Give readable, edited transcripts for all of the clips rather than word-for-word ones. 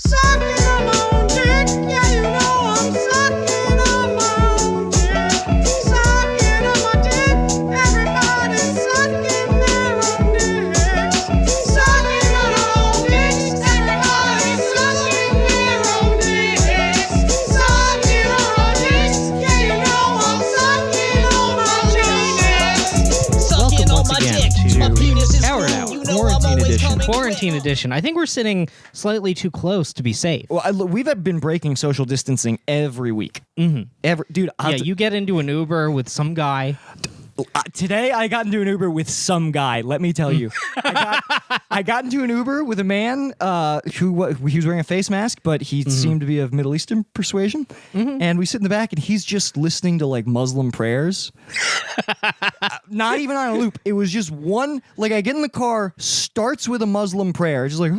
Sucking on my own dick. Yeah, you know I'm sucking on my own dick. Sucking on my dick. Everybody's sucking their own dicks. Sucking on our own dicks. Everybody's sucking their own dicks. Sucking on our dicks. Yeah, you know I'm sucking on my dicks. Welcome on once my again dick. to My penis is Powered full. Hour, You know I'm Quarantine always Edition. coming Quarantine quick. Edition. I think we're sitting slightly too close to be safe. Well, we've been breaking social distancing every week. Dude. Yeah, you get into an Uber with some guy. Today I got into an Uber with some guy. Let me tell you, I got into an Uber with a man who he was wearing a face mask, but he seemed to be of Middle Eastern persuasion. And we sit in the back, and he's just listening to like Muslim prayers. Not even on a loop. It was just one. Like I get in the car, starts with a Muslim prayer, just like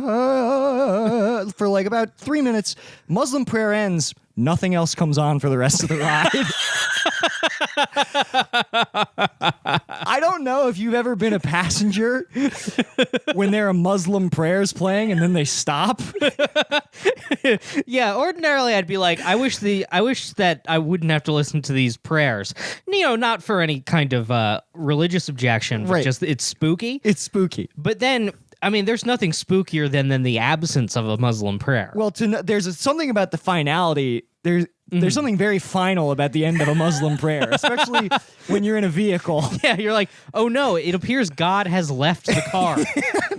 for like about 3 minutes. Muslim prayer ends. Nothing else comes on for the rest of the ride. I don't know if you've ever been a passenger when there are Muslim prayers playing and then they stop. Yeah, ordinarily I'd be like, I wish that I wouldn't have to listen to these prayers. You know, not for any kind of religious objection, but Right. just it's spooky. It's spooky. But then, I mean, there's nothing spookier than the absence of a Muslim prayer. Well, there's something about the finality. There's something very final about the end of a Muslim prayer, especially when you're in a vehicle. Yeah, you're like, oh no, it appears God has left the car.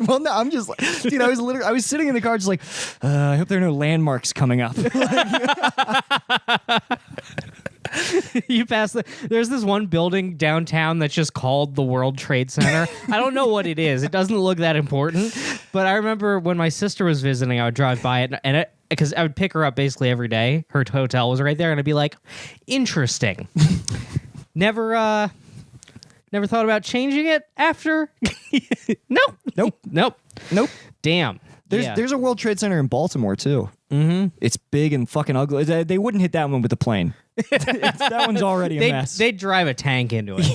Well, no, I'm just like, dude, I was sitting in the car just like, I hope there are no landmarks coming up. You pass there's this one building downtown that's just called the World Trade Center. I don't know what it is. It doesn't look that important. But I remember when my sister was visiting, I would drive by it, and because I would pick her up basically every day. Her hotel was right there, and I'd be like, interesting. Never thought about changing it after. Nope. Damn. There's a World Trade Center in Baltimore too. It's big and fucking ugly. They wouldn't hit that one with the plane. That one's already a mess. They'd drive a tank into it.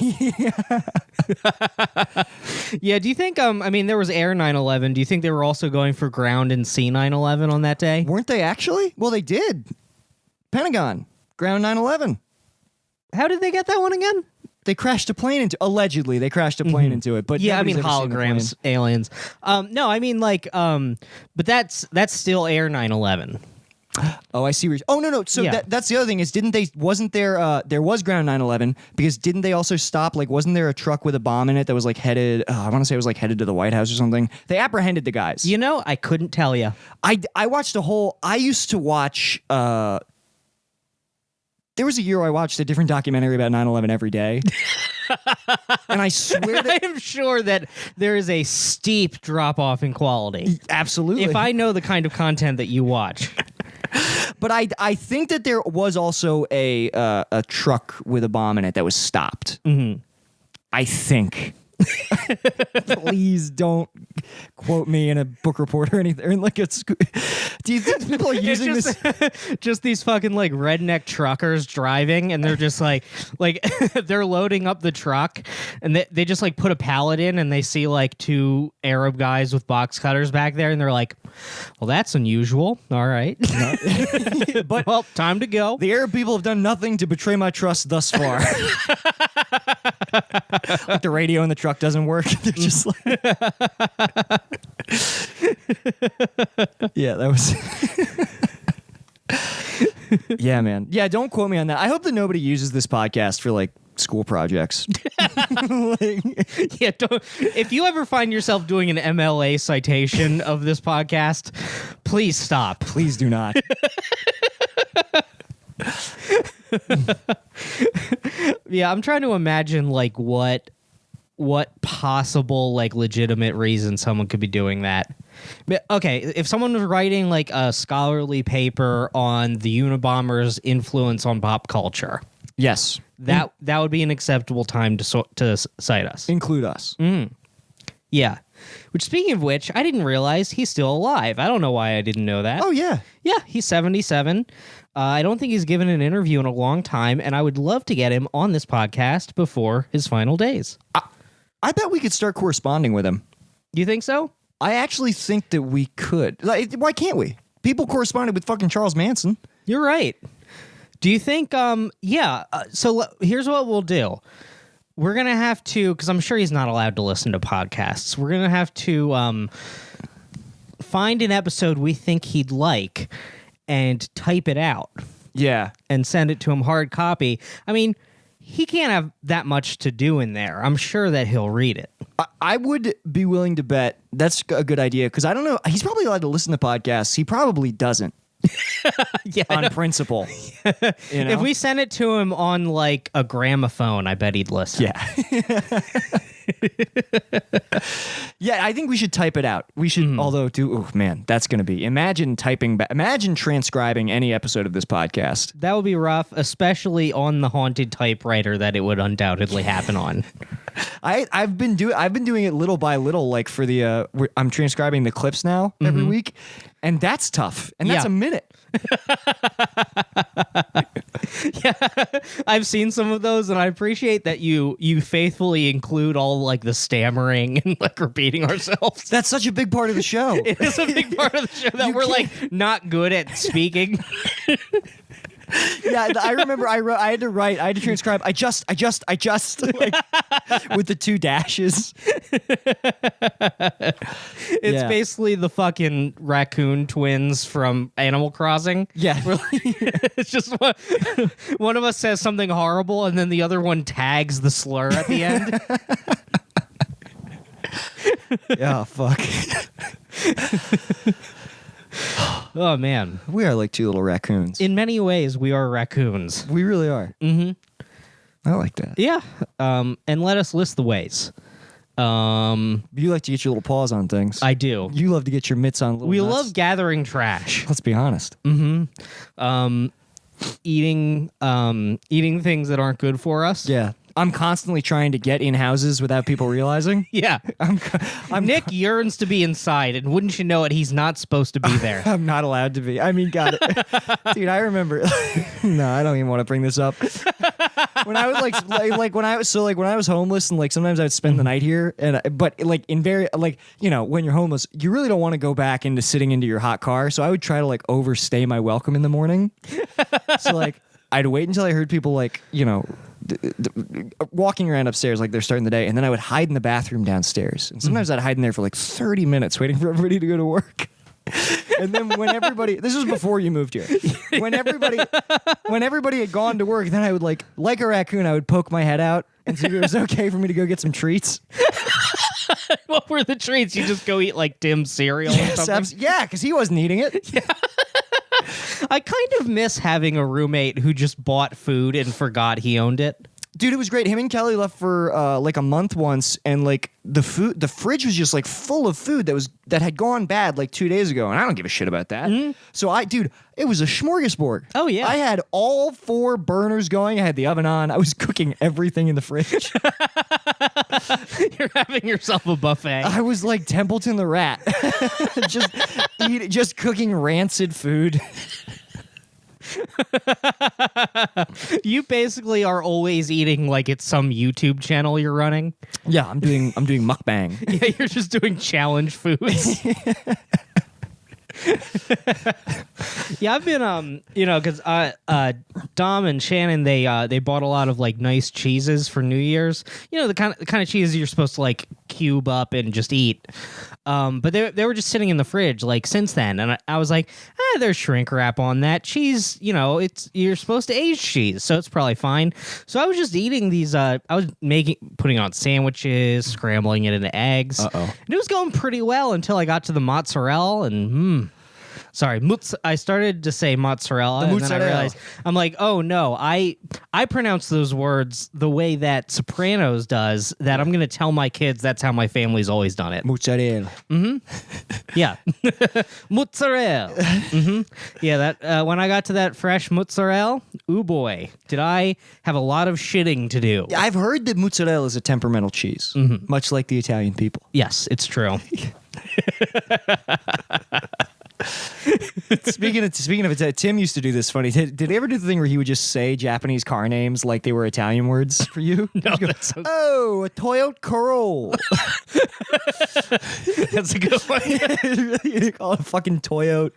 Yeah, do you think, I mean, there was Air 9/11. Do you think they were also going for ground and sea 9/11 on that day? Weren't they actually? Well, they did. Pentagon, ground 9/11. How did they get that one again? They crashed a plane into. Allegedly, they crashed a plane into it. But Yeah, I mean, nobody's ever seen the holograms, aliens. No, I mean, like, but that's still Air 9/11. plane. Oh, I see. Oh, no. So Yeah. that's the other thing is, wasn't there, there was ground 9/11 because didn't they also stop, like, wasn't there a truck with a bomb in it that was like headed, I want to say it was like headed to the White House or something? They apprehended the guys. You know, I couldn't tell you. I watched I used to watch, there was a year I watched a different documentary about 9/11 every day. And I swear I to am sure that there is a steep drop off in quality. absolutely. If I know the kind of content that you watch. But I think that there was also a truck with a bomb in it that was stopped. Mm-hmm. I think. Please don't quote me in a book report or anything. Or in like do you think people are using It's this? just these fucking like redneck truckers driving, and they're just like they're loading up the truck, and they just like put a pallet in, and they see like two Arab guys with box cutters back there, and they're like, well, that's unusual. All right. But Well, time to go. the Arab people have done nothing to betray my trust thus far. Like the radio in the truck doesn't work. They're just like, yeah, that was. Yeah, man. Yeah, don't quote me on that. I hope that nobody uses this podcast for like school projects. Yeah, if you ever find yourself doing an MLA citation of this podcast, please stop. Please do not. Yeah, I'm trying to imagine like what possible like legitimate reason someone could be doing that. But, okay, if someone was writing like a scholarly paper on the Unabomber's influence on pop culture, Yes. that would be an acceptable time to cite us. Include us. Yeah. Which, speaking of which, I didn't realize he's still alive. I don't know why I didn't know that. Oh, yeah. Yeah, he's 77. I don't think he's given an interview in a long time, and I would love to get him on this podcast before his final days. I bet we could start corresponding with him. Do you think so? I actually think that we could. Like, why can't we? People corresponded with fucking Charles Manson. You're right. Do you think? Here's what we'll do. We're gonna have to, because I'm sure he's not allowed to listen to podcasts. We're gonna have to find an episode we think he'd like and type it out Yeah. and send it to him hard copy. I mean, he can't have that much to do in there. I'm sure that he'll read it. I would be willing to bet that's a good idea because I don't know. He's probably allowed to listen to podcasts. He probably doesn't Yeah. on principle. You know? If we send it to him on like a gramophone, I bet he'd listen. Yeah. Yeah, I think we should type it out. We should, oh man, that's going to be. Imagine imagine transcribing any episode of this podcast. That would be rough, especially on the haunted typewriter that it would undoubtedly happen on. I've been doing it little by little, like for the I'm transcribing the clips now every week, and that's tough. And that's Yeah. a minute. Yeah, I've seen some of those, and I appreciate that you faithfully include all like the stammering and like repeating ourselves. That's such a big part of the show. It is a big part of the show that we're like not good at speaking. Yeah, I remember I had to transcribe. I just like, with the 2 dashes. It's Yeah. basically the fucking raccoon twins from Animal Crossing. Yeah. It's just one of us says something horrible, and then the other one tags the slur at the end. Yeah, fuck. Oh man! We are like 2 little raccoons. In many ways, we are raccoons. We really are. Mm-hmm. I like that. Yeah. And let us list the ways. You like to get your little paws on things. I do. You love to get your mitts on little We nuts. love gathering trash. Let's be honest. Eating things that aren't good for us. Yeah. I'm constantly trying to get in houses without people realizing. Yeah. Nick yearns to be inside, and wouldn't you know it, he's not supposed to be there. I'm not allowed to be. I mean, God, dude, I remember. No, I don't even want to bring this up. When I was when I was homeless, and like sometimes I would spend the night here, but like when you're homeless, you really don't want to go back into sitting into your hot car. So I would try to like overstay my welcome in the morning. So like I'd wait until I heard people like walking around upstairs like they're starting the day, and then I would hide in the bathroom downstairs, and sometimes I'd hide in there for like 30 minutes waiting for everybody to go to work. And then when everybody, this was before you moved here, when everybody had gone to work, then I would like a raccoon, I would poke my head out and see if it was okay for me to go get some treats. What were the treats? You just go eat like Tim's cereal or something? Yeah, because he wasn't eating it. Yeah. I kind of miss having a roommate who just bought food and forgot he owned it. Dude, it was great. Him and Kelly left for like a month once, and like the fridge was just like full of food that had gone bad like 2 days ago, and I don't give a shit about that. So it was a smorgasbord. Oh, yeah. I had all 4 burners going. I had the oven on. I was cooking everything in the fridge. You're having yourself a buffet. I was like Templeton the Rat, just cooking rancid food. You basically are always eating like it's some YouTube channel you're running. Yeah, I'm doing mukbang. Yeah, you're just doing challenge foods. Yeah, I've been because Dom and Shannon they bought a lot of like nice cheeses for New Year's. You know, the kind of cheeses you're supposed to like cube up and just eat. But they were just sitting in the fridge like since then, and I was like, there's shrink wrap on that cheese. You know, you're supposed to age cheese, so it's probably fine. So I was just eating these. I was putting it on sandwiches, scrambling it into eggs. Uh-oh. And it was going pretty well until I got to the mozzarella and I started to say mozzarella, and then I realized I'm like, oh no, I pronounce those words the way that Sopranos does. That I'm going to tell my kids that's how my family's always done it. Mozzarella. Yeah, mozzarella. Yeah, that when I got to that fresh mozzarella, ooh boy, did I have a lot of shitting to do. I've heard that mozzarella is a temperamental cheese, much like the Italian people. Yes, it's true. Speaking of it, Tim used to do this funny. Did he ever do the thing where he would just say Japanese car names like they were Italian words for you? No, that sounds, Oh, a Toyota Corolla. that's a good one. You call it a fucking Toyota.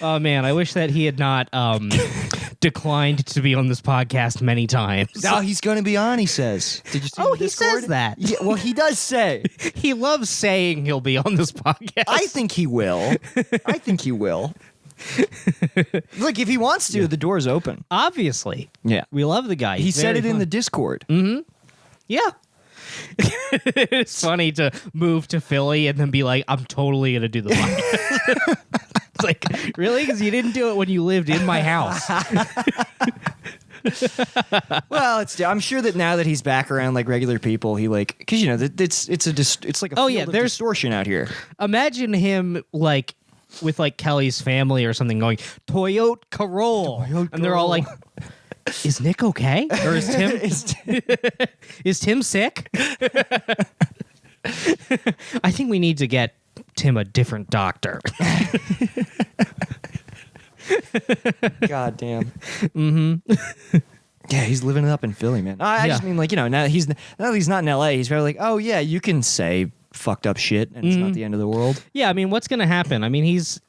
Oh man, I wish that he had not declined to be on this podcast many times. No, he's going to be on, he says. Did you see Oh, the he Discord? says that. Yeah, well, he does say. He loves saying he'll be on this podcast. I think he will. I think he will. Look, if he wants to, the door's open. Obviously. Yeah. We love the guy. He He's said very it in fun. the Discord. Yeah. It's funny to move to Philly and then be like, I'm totally going to do the podcast. It's like, really? Because you didn't do it when you lived in my house. Well, I'm sure that now that he's back around like regular people, he like because you know it's like a Oh, field yeah, of there's- distortion out here. Imagine him like with like Kelly's family or something going, Toyota Corolla. And they're all like, is Nick okay? Or is Tim is Tim sick? I think we need to get Tim a different doctor. God damn. Mm-hmm. Yeah, he's living it up in Philly, man. I just Yeah. mean like now that he's not in LA, he's probably like, oh yeah, you can say fucked up shit and it's not the end of the world. Yeah, I mean, what's gonna happen? I mean, he's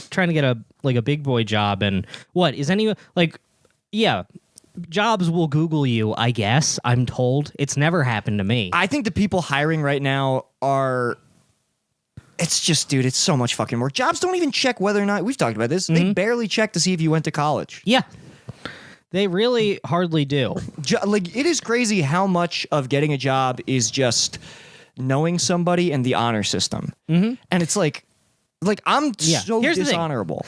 trying to get a big boy job, and what is any like? Yeah, jobs will Google you. I guess I'm told it's never happened to me. I think the people hiring right now are. It's just, dude, it's so much fucking work. Jobs don't even check whether or not we've talked about this. They barely check to see if you went to college. Yeah, they really hardly do. Like it is crazy how much of getting a job is just knowing somebody and the honor system. Mm-hmm. And it's like I'm Yeah. so Here's the thing. dishonorable.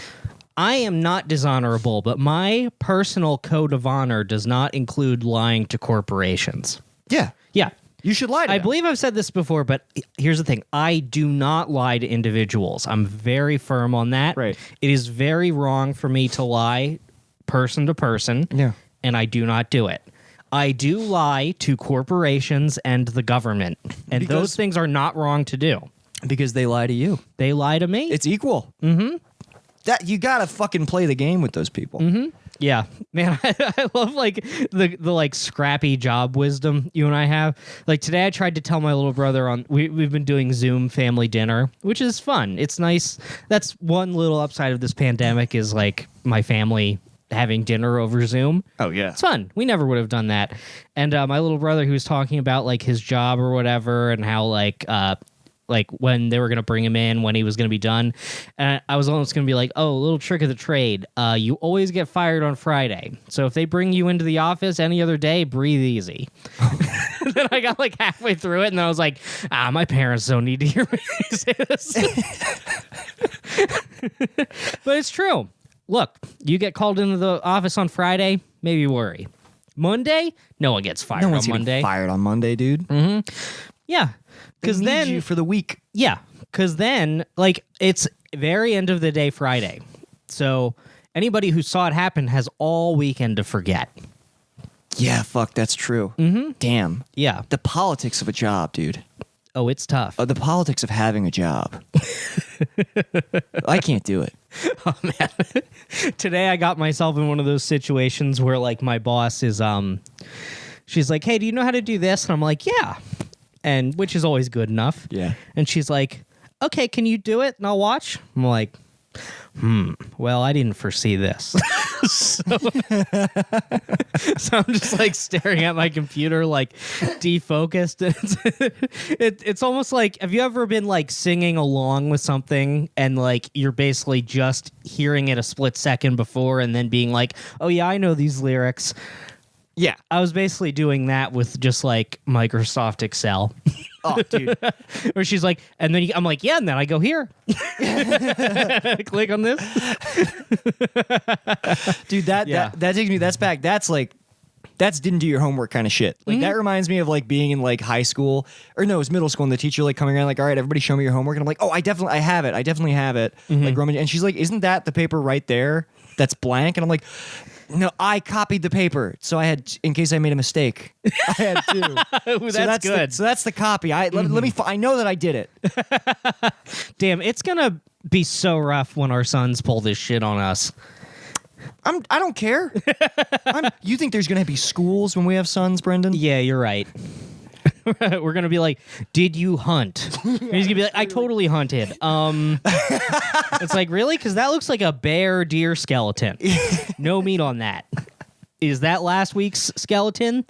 I am not dishonorable, but my personal code of honor does not include lying to corporations. Yeah, Yeah. you should lie to I them. believe I've said this before, but here's the thing. I do not lie to individuals. I'm very firm on that. Right. It is very wrong for me to lie person to person. Yeah. And I do not do it. I do lie to corporations and the government. And Because- those things are not wrong to do. because they lie to you. They lie to me. It's equal. Mm-hmm. That you gotta fucking play the game with those people. Mm-hmm. Yeah, man, I love like the like scrappy job wisdom you and I have. Like today, I tried to tell my little brother on we've been doing Zoom family dinner, which is fun. It's nice. That's one little upside of this pandemic is like my family having dinner over Zoom. Oh yeah. It's fun. We never would have done that. And my little brother, who was talking about like his job or whatever, and how like when they were going to bring him in, when he was going to be done. And I was almost going to be like, oh, a little trick of the trade. You always get fired on Friday. So if they bring you into the office any other day, breathe easy. Then I got like halfway through it and then I was like, my parents don't need to hear me say this. But it's true. Look, you get called into the office on Friday, maybe worry. Monday, no one gets fired No on one's getting Monday. fired on Monday, dude. Yeah. Because They need then you for the week. yeah, because then, like, it's very end of the day Friday. So anybody who saw it happen has all weekend to forget. Yeah, fuck, that's true. Mm-hmm. Damn. Yeah. The politics of a job, dude. Oh, it's tough. The politics of having a job. I can't do it. Oh, man. Today I got myself in one of those situations where, like, my boss is, she's like, hey, do you know how to do this? And I'm like, yeah. And which is always good enough. Yeah. And she's like, okay, can you do it? And I'll watch. I'm like, well, I didn't foresee this. So I'm just like staring at my computer, like defocused. It's almost like, have you ever been like singing along with something and like you're basically just hearing it a split second before and then being like, oh yeah, I know these lyrics. Yeah. I was basically doing that with just like Microsoft Excel. Oh, dude. Where she's like, and then I'm like, yeah, and then I go here. Click on this. Dude, that takes me. That's back. That's didn't do your homework kind of shit. Like that reminds me of like being in like high school or no, it was middle school, and the teacher like coming around like, all right, everybody, show me your homework, and I'm like, oh, I definitely have it. Like rummage, and she's like, isn't that the paper right there? That's blank, and I'm like, no, I copied the paper, so I had in case I made a mistake. I had to. Ooh, that's good. So that's the copy. Let me. I know that I did it. Damn, it's gonna be so rough when our sons pull this shit on us. I don't care. You think there's gonna be schools when we have sons, Brendan? Yeah, you're right. We're gonna be like, did you hunt? And he's gonna be like, I totally hunted. It's like, really? Because that looks like a bear deer skeleton. No meat on that. Is that last week's skeleton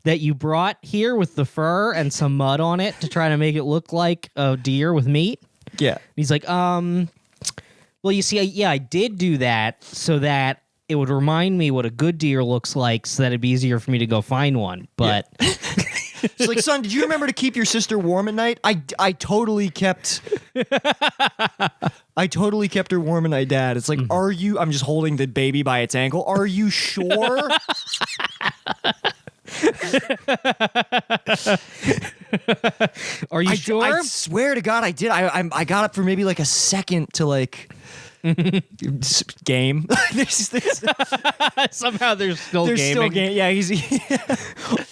that you brought here with the fur and some mud on it to try to make it look like a deer with meat? Yeah. And he's like, well, you see, I did do that so that it would remind me what a good deer looks like so that it'd be easier for me to go find one. But She's like, son, did you remember to keep your sister warm at night? I totally kept her warm at night, Dad. It's like, are you? I'm just holding the baby by its ankle. Are you sure? are you sure? I swear to God, I did. I got up for maybe like a second to like game. Somehow there's still There's gaming. still game. Yeah, he's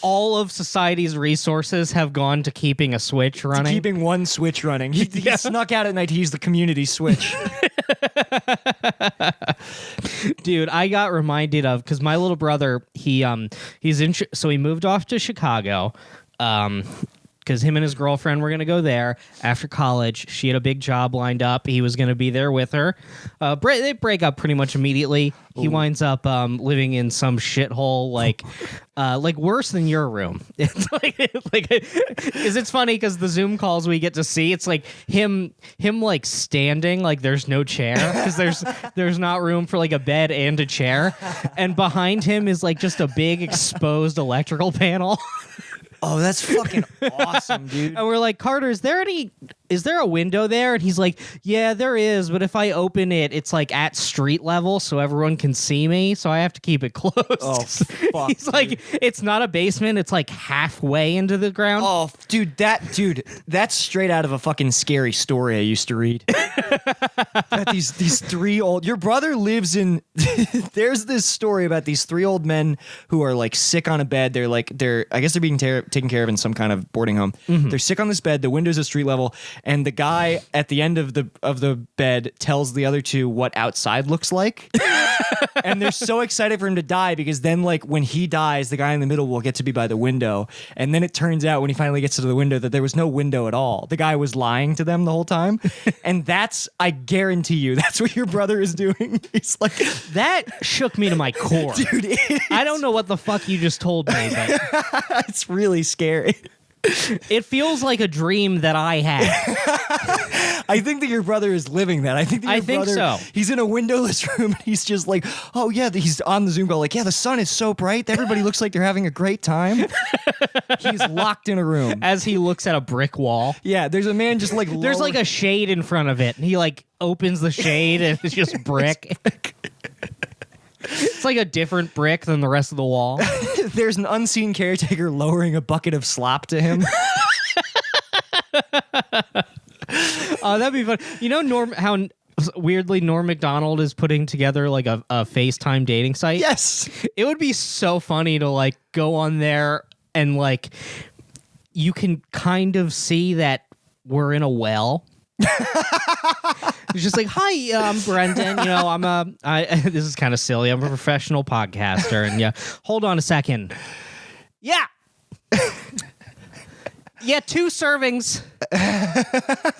All of society's resources have gone to keeping a Switch running. keeping one Switch running. He snuck out at night to use the community Switch. Dude, I got reminded of because my little brother, he's in, so he moved off to Chicago, because him and his girlfriend were gonna go there after college. She had a big job lined up. He was gonna be there with her. They break up pretty much immediately. He winds up living in some shithole, like worse than your room. It's because it's funny because the Zoom calls we get to see, it's like him like standing, like there's no chair because there's not room for like a bed and a chair, and behind him is like just a big exposed electrical panel. Oh, that's fucking awesome, dude. And we're like, Carter, is there a window there? And he's like, yeah, there is, but if I open it, it's like at street level, so everyone can see me, so I have to keep it closed. Oh, fuck. He's like, it's not a basement, it's like halfway into the ground. Oh, dude, that's straight out of a fucking scary story I used to read. That these three old, your brother lives in. There's this story about these three old men who are like sick on a bed. I guess they're being taken care of in some kind of boarding home. Mm-hmm. They're sick on this bed. The window's at street level, and the guy at the end of the bed tells the other two what outside looks like. And they're so excited for him to die because then, like, when he dies, the guy in the middle will get to be by the window. And then it turns out when he finally gets to the window that there was no window at all. The guy was lying to them the whole time. And I guarantee you, that's what your brother is doing. He's like, That shook me to my core. dude, I don't know what the fuck you just told me, but it's really scary. it feels like a dream that I had. I think that your brother is living that. I think so. He's in a windowless room and he's just like, oh yeah, he's on the Zoom call like, yeah, the sun is so bright. Everybody looks like they're having a great time. He's locked in a room. As he looks at a brick wall. Yeah, there's a man just like There's like a shade in front of it, and he like opens the shade and it's just brick. It's like a different brick than the rest of the wall. There's an unseen caretaker lowering a bucket of slop to him. Oh, that'd be fun. You know, how weirdly Norm Macdonald is putting together like a FaceTime dating site? Yes. It would be so funny to like go on there and like you can kind of see that we're in a well. It's just like, hi, I'm Brendan. You know, this is kind of silly. I'm a professional podcaster. And yeah, hold on a second. Yeah. Yeah, 2 servings.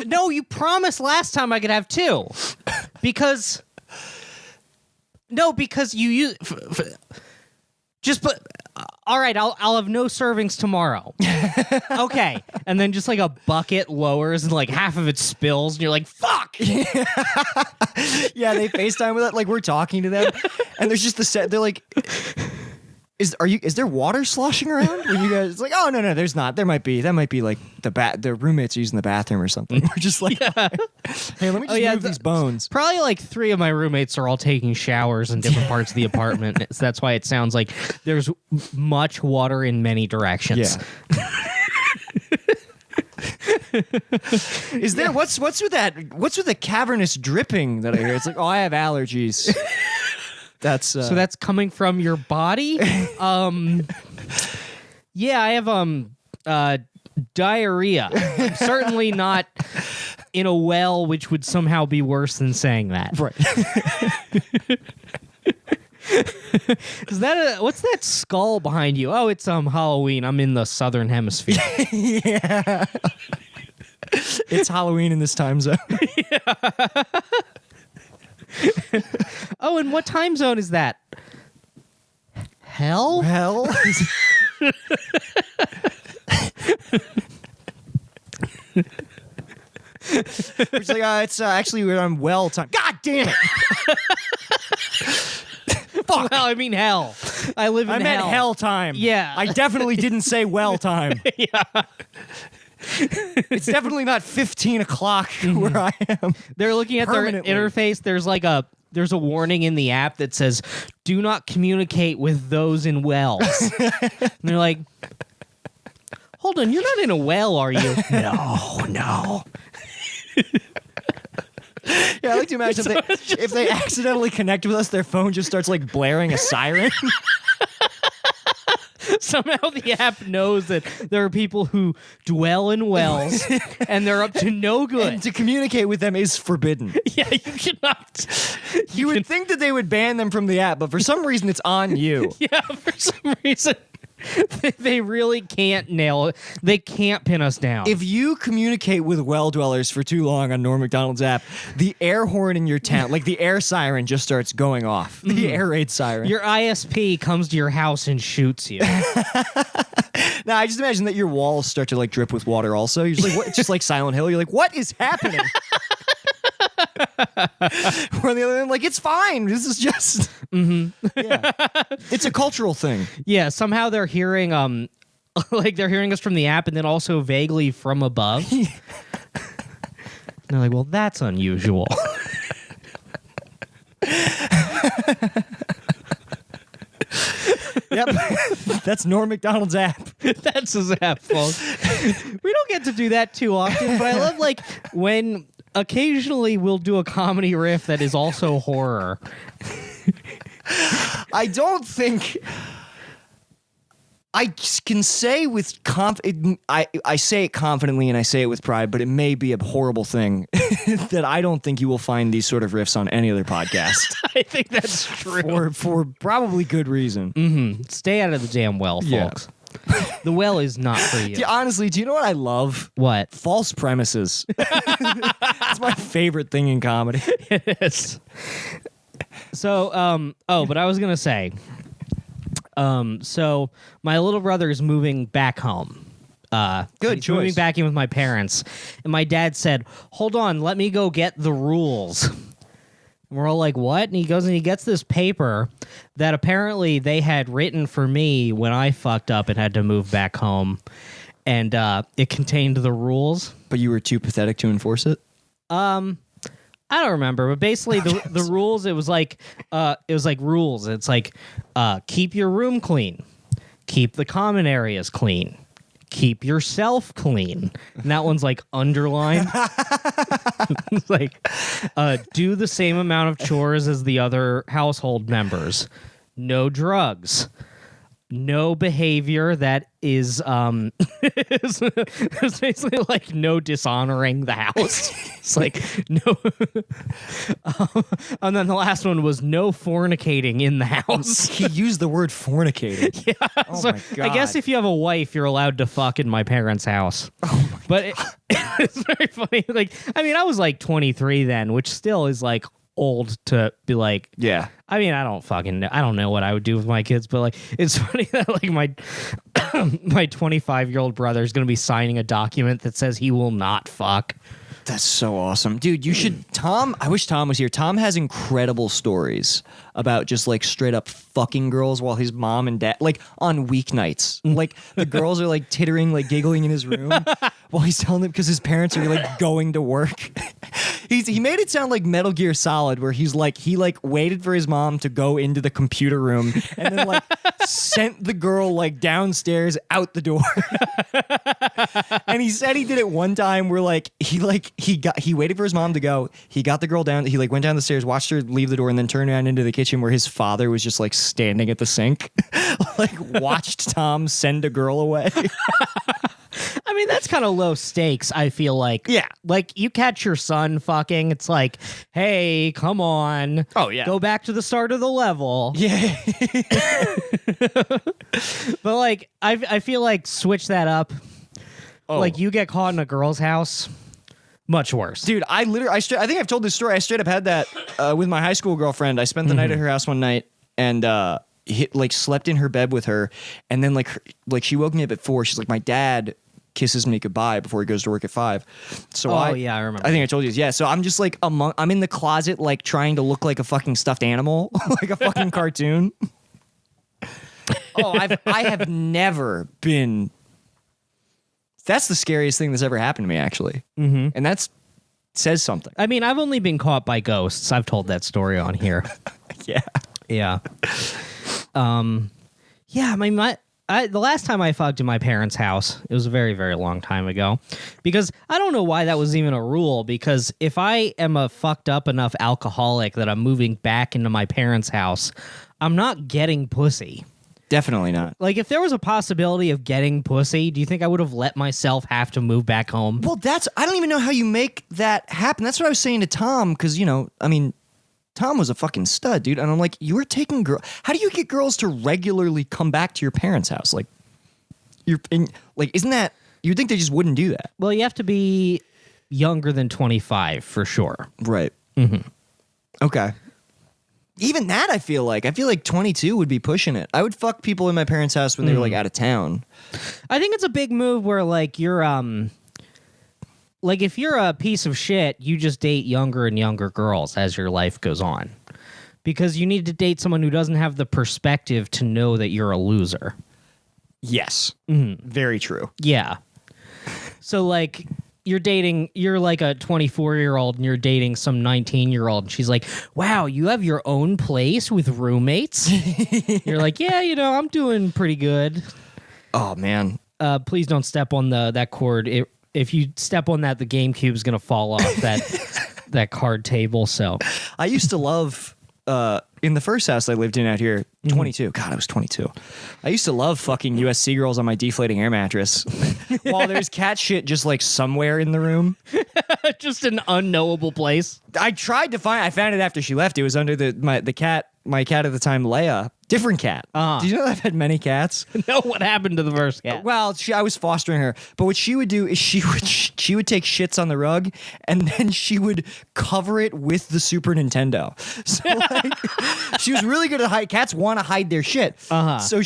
No, you promised last time I could have 2. Because you use... Just put... All right, I'll have no servings tomorrow. Okay. And then just like a bucket lowers and like half of it spills and you're like, fuck! Yeah, they FaceTime with it like we're talking to them. And there's just the set. They're like... Is there water sloshing around? When you guys, it's like, oh no, there's not. That might be like the roommates are using the bathroom or something. We're just like, hey, let me just move these bones. Probably like 3 of my roommates are all taking showers in different parts of the apartment. So that's why it sounds like there's much water in many directions. Yeah. Is there what's with that? What's with the cavernous dripping that I hear? It's like, oh, I have allergies. That's so that's coming from your body. Yeah, I have diarrhea. I'm certainly not in a well, which would somehow be worse than saying that. Right. Is that what's that skull behind you? Oh, it's Halloween. I'm in the southern hemisphere. Yeah. It's Halloween in this time zone. Oh, and what time zone is that? Hell? Hell. It's like, it's actually we're on well time. God damn it! Well, I mean hell. I live in I meant hell time. Yeah. I definitely didn't say well time. Yeah. It's definitely not 15 o'clock where I am. They're looking at their Permanently. interface. There's a warning in the app that says, "Do not communicate with those in wells." And they're like, "Hold on, you're not in a well, are you?" No. Yeah, I like to imagine if they accidentally connect with us, their phone just starts like blaring a siren. Somehow the app knows that there are people who dwell in wells and they're up to no good. And to communicate with them is forbidden. Yeah, you cannot. You would think that they would ban them from the app, but for some reason it's on you. Yeah, for some reason. They really can't nail it. They can't pin us down. If you communicate with well dwellers for too long on Norm Macdonald's app, the air horn in your town, like the air siren, just starts going off. The air raid siren. your ISP comes to your house and shoots you. Now, I just imagine that your walls start to like drip with water also. You're just like, what? It's just like Silent Hill. You're like, what is happening? Or the other end, like, it's fine. This is just. Yeah. It's a cultural thing. Yeah, somehow they're hearing like they're hearing us from the app and then also vaguely from above. And they're like, well, that's unusual. Yep. That's Norm Macdonald's app. That's his app, folks. We don't get to do that too often, but I love like when occasionally we'll do a comedy riff that is also horror. I don't think I can say with I say it confidently and I say it with pride, but it may be a horrible thing that I don't think you will find these sort of riffs on any other podcast. I think that's true. for probably good reason. Stay out of the damn well, Yeah. folks. The well is not for you. Honestly, do you know what I love? What? False premises. It's my favorite thing in comedy. It is. So, but I was gonna say, so my little brother is moving back home. Good he's choice. moving back in with my parents, and my dad said, "Hold on, let me go get the rules." And we're all like, "What?" And he goes and he gets this paper that apparently they had written for me when I fucked up and had to move back home, and it contained the rules. But you were too pathetic to enforce it? I don't remember, but basically the rules, it was like rules. It's like keep your room clean, keep the common areas clean, keep yourself clean. And that one's like underlined. It's like do the same amount of chores as the other household members. No drugs. No behavior that is it's basically like no dishonoring the house. It's like no and then the last one was no fornicating in the house. He used the word fornicated. Yeah, Oh so my God. I guess if you have a wife, you're allowed to fuck in my parents' house. But it's very funny. Like, I mean, I was like 23 then, which still is like old to be like, Yeah. I mean, I don't know what I would do with my kids, but like, it's funny that like my 25-year-old brother is going to be signing a document that says he will not fuck. That's so awesome. Dude, you should I wish Tom was here. Tom has incredible stories about just like straight up fucking girls while his mom and dad like on weeknights. Like the girls are like tittering, like giggling in his room while he's telling them because his parents are like going to work. He made it sound like Metal Gear Solid, where he waited for his mom to go into the computer room and then like sent the girl like downstairs out the door. And he said he did it one time where he waited for his mom to go. He got the girl down. He like went down the stairs, watched her leave the door, and then turned around into the kitchen where his father was just like standing at the sink, like watched Tom send a girl away. I mean, that's kind of low stakes, I feel like. Yeah. Like, you catch your son fucking, it's like, hey, come on. Oh, yeah. Go back to the start of the level. Yeah. But, like, I feel like switch that up. Oh. Like, you get caught in a girl's house, much worse. Dude, I think I've told this story. I straight up had that with my high school girlfriend. I spent the night at her house one night and slept in her bed with her, and then like she woke me up at 4. She's like, my dad kisses me goodbye before he goes to work at 5. So Oh, yeah, I remember. I think I told you this. Yeah, so I'm just like I'm in the closet like trying to look like a fucking stuffed animal, like a fucking cartoon. I have never been. That's the scariest thing that's ever happened to me, actually, and that's says something. I mean, I've only been caught by ghosts. I've told that story on here. Yeah. Yeah. Yeah, I mean, the last time I fucked in my parents' house, it was a very, very long time ago. Because I don't know why that was even a rule, because if I am a fucked up enough alcoholic that I'm moving back into my parents' house, I'm not getting pussy. Definitely not. Like, if there was a possibility of getting pussy, do you think I would have let myself have to move back home? Well, I don't even know how you make that happen. That's what I was saying to Tom, because, Tom was a fucking stud, dude. And I'm like, you were taking how do you get girls to regularly come back to your parents' house? Like, isn't that, you'd think they just wouldn't do that. Well, you have to be younger than 25 for sure. Right. Mm-hmm. Okay. Even that, I feel like 22 would be pushing it. I would fuck people in my parents' house when they were like out of town. I think it's a big move where like you're like if you're a piece of shit, you just date younger and younger girls as your life goes on. Because you need to date someone who doesn't have the perspective to know that you're a loser. Yes. Very true. Yeah. So like you're like a 24-year-old and you're dating some 19-year-old and she's like, wow, you have your own place with roommates? You're like, yeah, I'm doing pretty good. Oh, man. Please don't step on that cord. If you step on that, the GameCube's gonna fall off that card table. So I used to love in the first house I lived in out here, 22. God, I was 22. I used to love fucking USC girls on my deflating air mattress while there's cat shit just like somewhere in the room. just an unknowable place. I found it after she left. It was under my cat at the time, Leia. Different cat. Did you know I've had many cats? No, what happened to the first cat? Well, I was fostering her, but what she would do is she would take shits on the rug and then she would cover it with the Super Nintendo. So like, she was really good at hide. Cats want to hide their shit. Because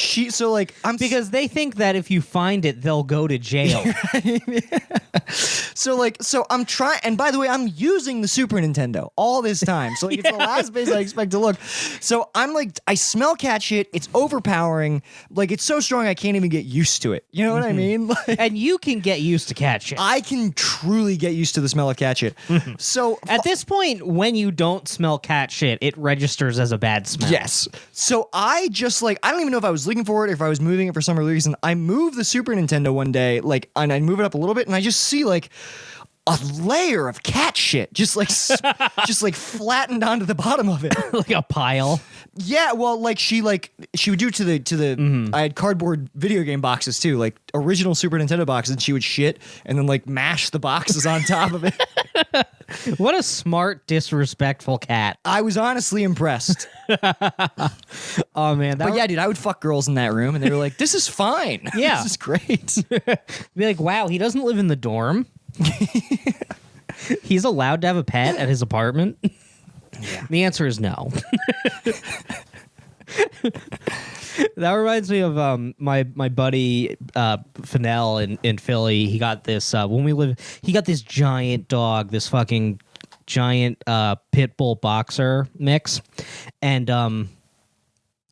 they think that if you find it, they'll go to jail. So I'm trying, and by the way, I'm using the Super Nintendo all this time. So like, it's the last place I expect to look. So I'm like, I smell cat shit. It's overpowering. Like, it's so strong I can't even get used to it. You know what I mean? Like, And you can get used to cat shit. I can truly get used to the smell of cat shit. So At this point, when you don't smell cat shit, it registers as a bad smell. yes. So I just like, I don't even know if I was looking for it or if I was moving it for some reason. I moved the Super Nintendo one day, like, and I move it up a little bit, and I just see like a layer of cat shit just like flattened onto the bottom of it. Like a pile. Yeah, well, like she would do to the I had cardboard video game boxes too, like original Super Nintendo boxes, and she would shit and then like mash the boxes on top of it. What a smart, disrespectful cat. I was honestly impressed. Oh man, But yeah, dude, I would fuck girls in that room and they were like, "This is fine. Yeah. This is great." be like, wow, he doesn't live in the dorm. He's allowed to have a pet at his apartment. Yeah. The answer is no. That reminds me of my buddy Fennell in Philly. He got this he got this giant dog, this fucking giant pit bull boxer mix, and you all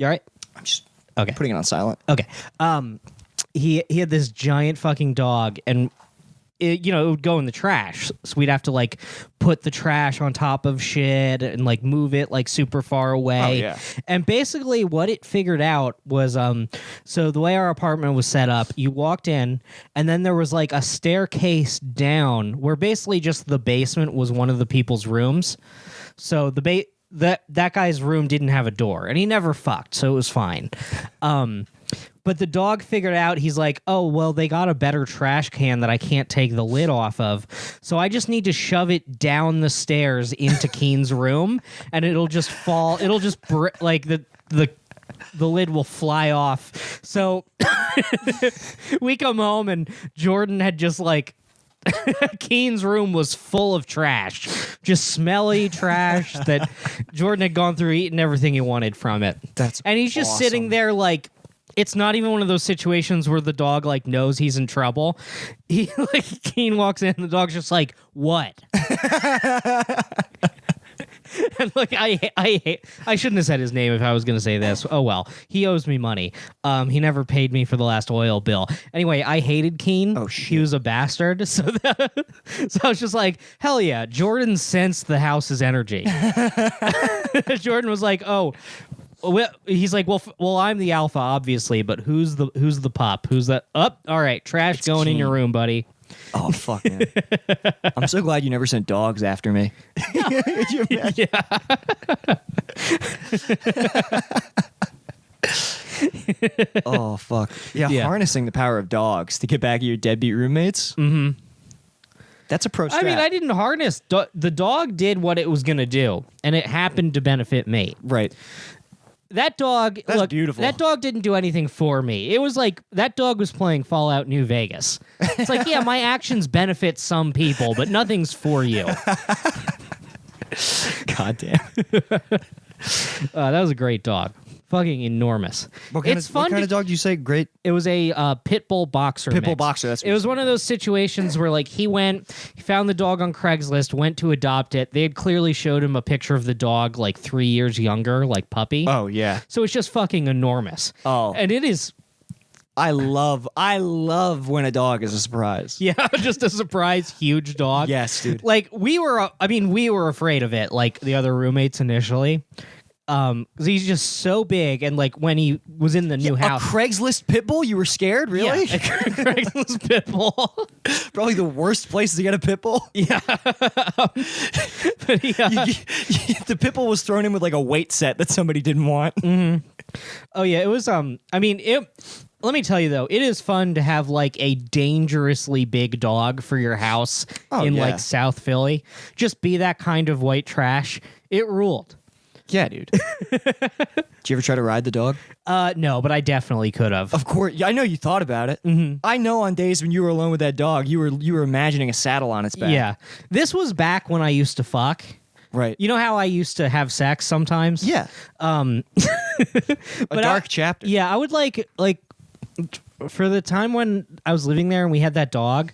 right? I'm just Okay, putting it on silent. okay. He had this giant fucking dog, and it would go in the trash. So we'd have to like put the trash on top of shit and like move it like super far away. Oh, yeah. And basically what it figured out was so the way our apartment was set up, you walked in and then there was like a staircase down where basically just the basement was one of the people's rooms. So that guy's room didn't have a door and he never fucked, so it was fine. But the dog figured out, he's like, oh, well, they got a better trash can that I can't take the lid off of. So I just need to shove it down the stairs into Keen's room, and it'll just fall. It'll just, like, the lid will fly off. So we come home, and Jordan had just, like, Keen's room was full of trash, just smelly trash that Jordan had gone through, eating everything he wanted from it. And he's just sitting there like, it's not even one of those situations where the dog like knows he's in trouble. He like Keen walks in, and the dog's just like, what? And look, I shouldn't have said his name if I was going to say this. Oh well, he owes me money. He never paid me for the last oil bill. Anyway, I hated Keen. Oh shit. He was a bastard. So I was just like, hell yeah. Jordan sensed the house's energy. Jordan was like, oh. Well, he's like, well, I'm the alpha, obviously, but who's the pup? Who's the up? All right, trash It's going in Keen. your room, buddy. Oh fuck, man! I'm so glad you never sent dogs after me. Could you imagine? Oh fuck! Yeah, Yeah. harnessing the power of dogs to get back at your deadbeat roommates. Mm-hmm. That's a pro strat. I mean, I didn't harness. The dog did what it was going to do, and it happened to benefit me. Right. That dog, That's look, beautiful. that dog didn't do anything for me. It was like that dog was playing Fallout New Vegas. It's like, yeah, my actions benefit some people, but nothing's for you. God damn. That was a great dog. Fucking enormous. What kind It's of, fun what kind to- of dog do you say? Great. It was a pit bull boxer. Pit bull mix. boxer, that's what It was one of those situations where like he found the dog on Craigslist, went to adopt it. They had clearly showed him a picture of the dog like 3 years younger, like puppy. Oh yeah. So it's just fucking enormous. Oh. And it is, I love when a dog is a surprise. yeah, just a surprise huge dog. Yes, dude. Like we were afraid of it, like the other roommates initially. 'Cause he's just so big, and like when he was in the new A house. Craigslist pit bull? You were scared? Really? Yeah, a Craigslist pit bull. Probably the worst place to get a pit bull. Yeah. But yeah. The pit bull was thrown in with like a weight set that somebody didn't want. Oh yeah, it was I mean, let me tell you though, it is fun to have like a dangerously big dog for your house in yeah. like South Philly. Just be that kind of white trash. It ruled. Yeah, dude. Did you ever try to ride the dog? No, but I definitely could have. Of course. Yeah, I know you thought about it. Mm-hmm. I know on days when you were alone with that dog, you were imagining a saddle on its back. Yeah. This was back when I used to fuck. Right. You know how I used to have sex sometimes? Yeah. A dark chapter. Yeah, I would like for the time when I was living there and we had that dog,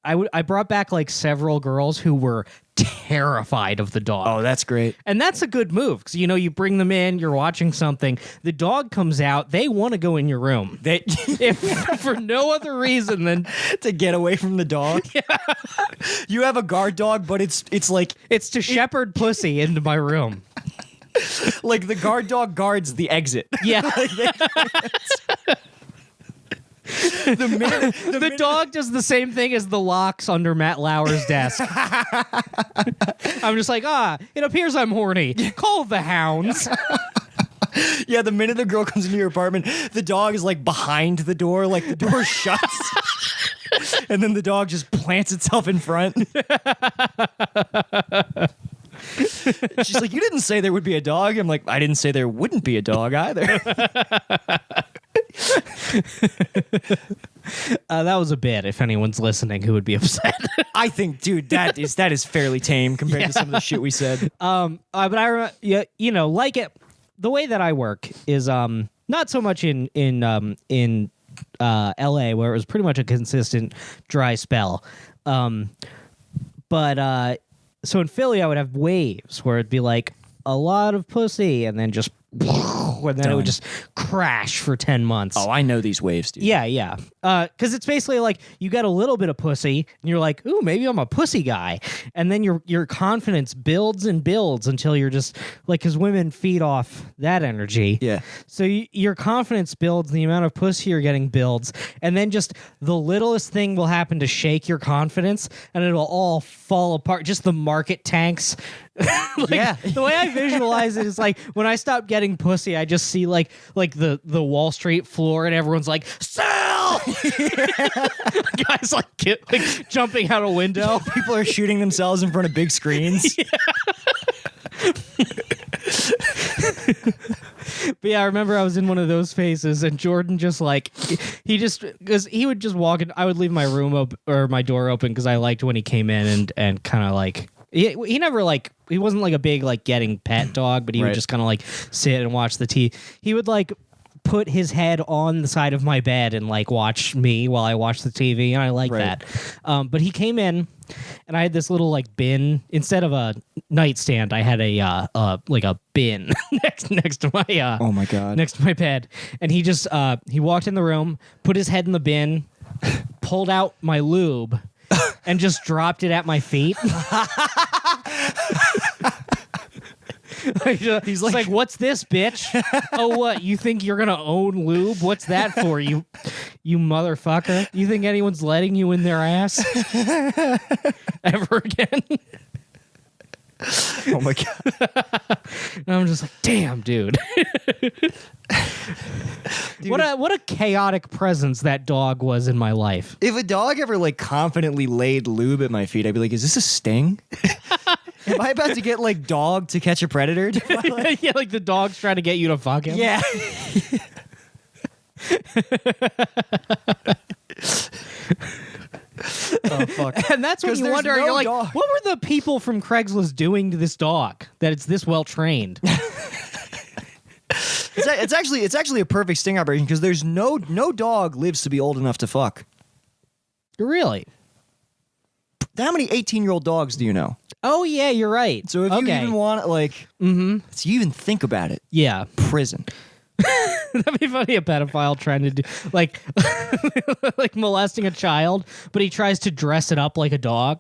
I brought back like several girls who were terrified of the dog. Oh, that's great. And that's a good move because, you know, you bring them in, you're watching something, the dog comes out, they want to go in your room. They If for no other reason than to get away from the dog. Yeah. You have a guard dog, but it's like it's to shepherd pussy into my room. like the guard dog guards the exit. Yeah. The minute The dog does the same thing as the locks under Matt Lauer's desk. I'm just like, it appears I'm horny. Call the hounds. Yeah, the minute the girl comes into your apartment, the dog is like behind the door, like the door shuts. And then the dog just plants itself in front. She's like, you didn't say there would be a dog. I'm like, I didn't say there wouldn't be a dog either. That was a bit, if anyone's listening who would be upset. I think, dude, that is fairly tame compared to some of the shit we said. But I remember, yeah, you know, like it, the way that I work is not so much in LA where it was pretty much a consistent dry spell. But so in Philly I would have waves where it'd be like a lot of pussy and then just and then it would just crash for 10 months. Oh, I know these waves, dude. Yeah, yeah. Because it's basically like you got a little bit of pussy, and you're like, ooh, maybe I'm a pussy guy. And then your confidence builds and builds until you're just like, because women feed off that energy. Yeah. So your confidence builds, the amount of pussy you're getting builds, and then just the littlest thing will happen to shake your confidence, and it'll all fall apart. Just the market tanks Yeah. The way I visualize it is like when I stop getting pussy, I just see like the Wall Street floor and everyone's like, sell! Guys like jumping out a window. People are shooting themselves in front of big screens. But yeah, I remember I was in one of those phases, and Jordan just like because he would just walk in. I would leave my room or my door open because I liked when he came in and kind of like he never like he wasn't like a big like getting pet dog, but he would Right. just kind of like sit and watch the TV. He would like put his head on the side of my bed and like watch me while I watch the TV, and I like Right. that. But he came in, and I had this little like bin instead of a nightstand. I had a like a bin next to my Oh my God. next to my bed, and he just he walked in the room, put his head in the bin, pulled out my lube, and just dropped it at my feet. He's like, "What's this, bitch? Oh, what? You think you're gonna own lube? What's that for, you motherfucker? You think anyone's letting you in their ass ever again?" Oh my God. And I'm just like, "Damn, dude." What a chaotic presence that dog was in my life. If a dog ever like confidently laid lube at my feet, I'd be like, is this a sting? Am I about to get like dog to catch a predator? Yeah, like the dog's trying to get you to fuck him. Yeah. Oh fuck. And that's when 'Cause you there's wonder, no you're like, dog. what were the people from Craigslist doing to this dog that it's this well trained? It's actually a perfect sting operation because there's no dog lives to be old enough to fuck. Really? How many 18-year-old dogs do you know? Oh yeah, you're right. So if you even want like, so you even think about it, yeah, prison. that'd be funny. A pedophile trying to do like like molesting a child, but he tries to dress it up like a dog.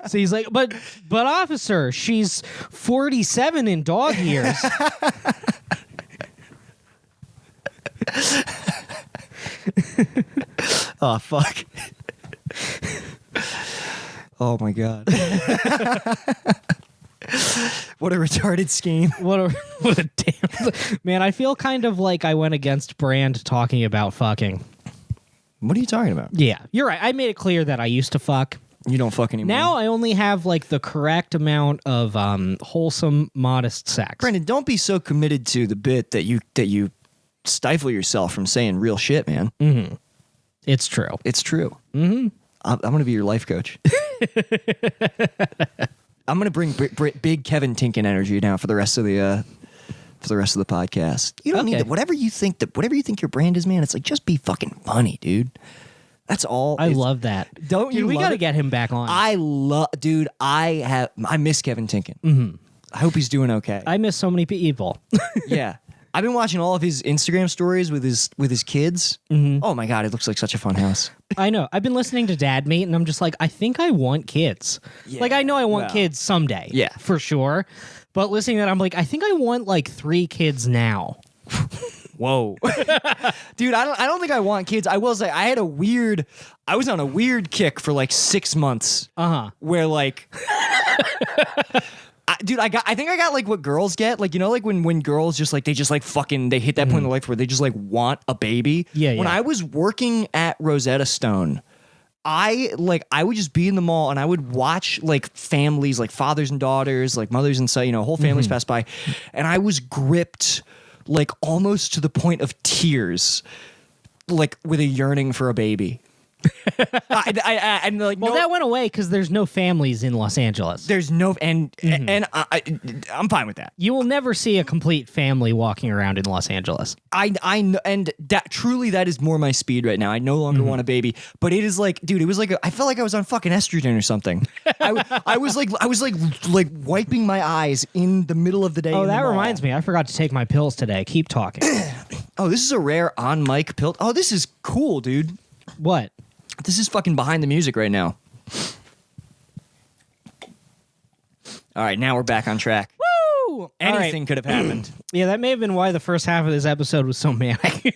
So he's like, but officer, she's 47 in dog years. Oh fuck. Oh my God. What a retarded scheme. What a damn man! I feel kind of like I went against brand talking about fucking. What are you talking about? Yeah, you're right. I made it clear that I used to fuck. You don't fuck anymore. Now I only have like the correct amount of wholesome, modest sex. Brandon, don't be so committed to the bit that you stifle yourself from saying real shit, man. It's true. It's true. Mm-hmm. I'm going to be your life coach. I'm going to bring big Kevin Tinkin energy now for the rest of the podcast. You don't need Okay. that. Whatever you think your brand is, man. It's like just be fucking funny, dude. That's all. I It's- love that. Don't Dude, you we love got to it? get him back on. Dude. I miss Kevin Tinkin. Mm-hmm. I hope he's doing okay. I miss so many people. Yeah. I've been watching all of his Instagram stories with his kids. Mm-hmm. Oh my God, it looks like such a fun house. I know. I've been listening to Dad Meat, and I'm just like, I think I want kids. Yeah, Like, I know I want well, kids someday. yeah. For sure. But listening to that, I'm like, I think I want like 3 kids now. Whoa. Dude, I don't think I want kids. I will say I was on a weird kick for like 6 months where like I think I got like what girls get, like, you know, like when girls just like they hit that point in their life where they just like want a baby. Yeah, When yeah. I was working at Rosetta Stone, I would just be in the mall and I would watch like families, like fathers and daughters, like mothers and son, you know, whole families pass by, and I was gripped like almost to the point of tears, like with a yearning for a baby. And like, Well, no, that went away because there's no families in Los Angeles. there's no, and I'm fine with that. You will never see a complete family walking around in Los Angeles. I know, and that truly that is more my speed right now. I no longer want a baby, but it is like, dude, it was like I felt like I was on fucking estrogen or something. I was like wiping my eyes in the middle of the day. Oh, that reminds me. I forgot to take my pills today. Keep talking. Oh, this is a rare on mic pill. Oh, this is cool, dude. What? This is fucking behind the music right now. All right, now we're back on track. Woo! All right. Anything could have happened. Yeah, that may have been why the first half of this episode was so manic.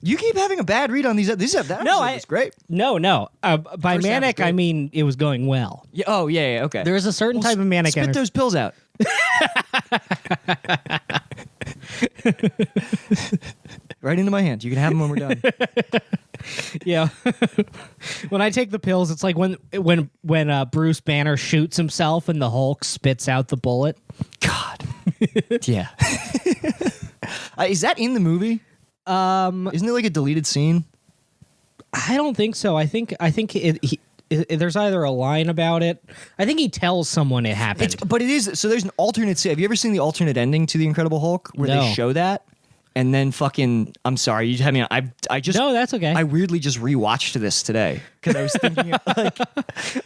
You keep having a bad read on these. That episode was great. No. By First half was manic, great. I mean it was going well. Yeah. Oh yeah. Okay. There is a certain type of manic Spit energy. those pills out. Right into my hand. You can have them when we're done. Yeah. When I take the pills, it's like when Bruce Banner shoots himself and the Hulk spits out the bullet. God. Yeah. Is that in the movie? Isn't it like a deleted scene? I don't think so. I think there's either a line about it. I think he tells someone it happened. But it is. So there's an alternate. Have you ever seen the alternate ending to The Incredible Hulk where No. they show that? And then fucking, I'm sorry. You, I mean, I just. No, that's okay. I weirdly just rewatched this today because I was thinking like,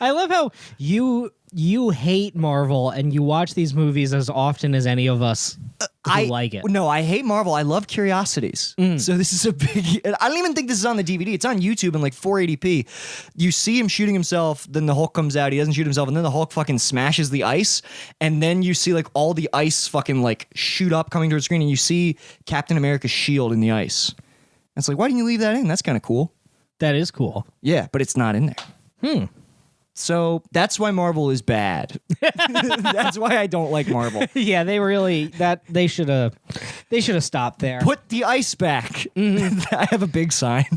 I love how you hate Marvel and you watch these movies as often as any of us who like it. No, I hate Marvel. I love Curiosities. So this is a big. I don't even think this is on the DVD. It's on YouTube in like 480p. You see him shooting himself, then the Hulk comes out. He doesn't shoot himself, and then the Hulk fucking smashes the ice, and then you see like all the ice fucking like shoot up coming towards the screen, and you see Captain America's shield in the ice. And it's like, why didn't you leave that in? That's kind of cool. That is cool. Yeah, but it's not in there. So that's why Marvel is bad. That's why I don't like Marvel. Yeah, they should have stopped there. Put the ice back. I have a big sign.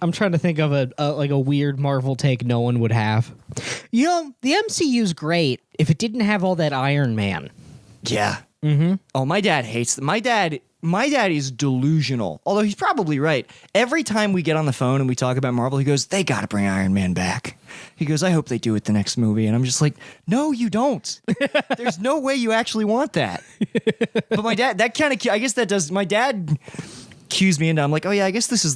I'm trying to think of a weird Marvel take no one would have. You know, the MCU's great if it didn't have all that Iron Man. Yeah. Mm-hmm. Oh, my dad hates my dad is delusional, although he's probably right. Every time we get on the phone and we talk about Marvel, he goes, they got to bring Iron Man back. He goes, I hope they do it the next movie. And I'm just like, no, you don't. There's no way you actually want that. But my dad, I guess that does, my dad cues me into, I'm like, oh yeah, I guess this is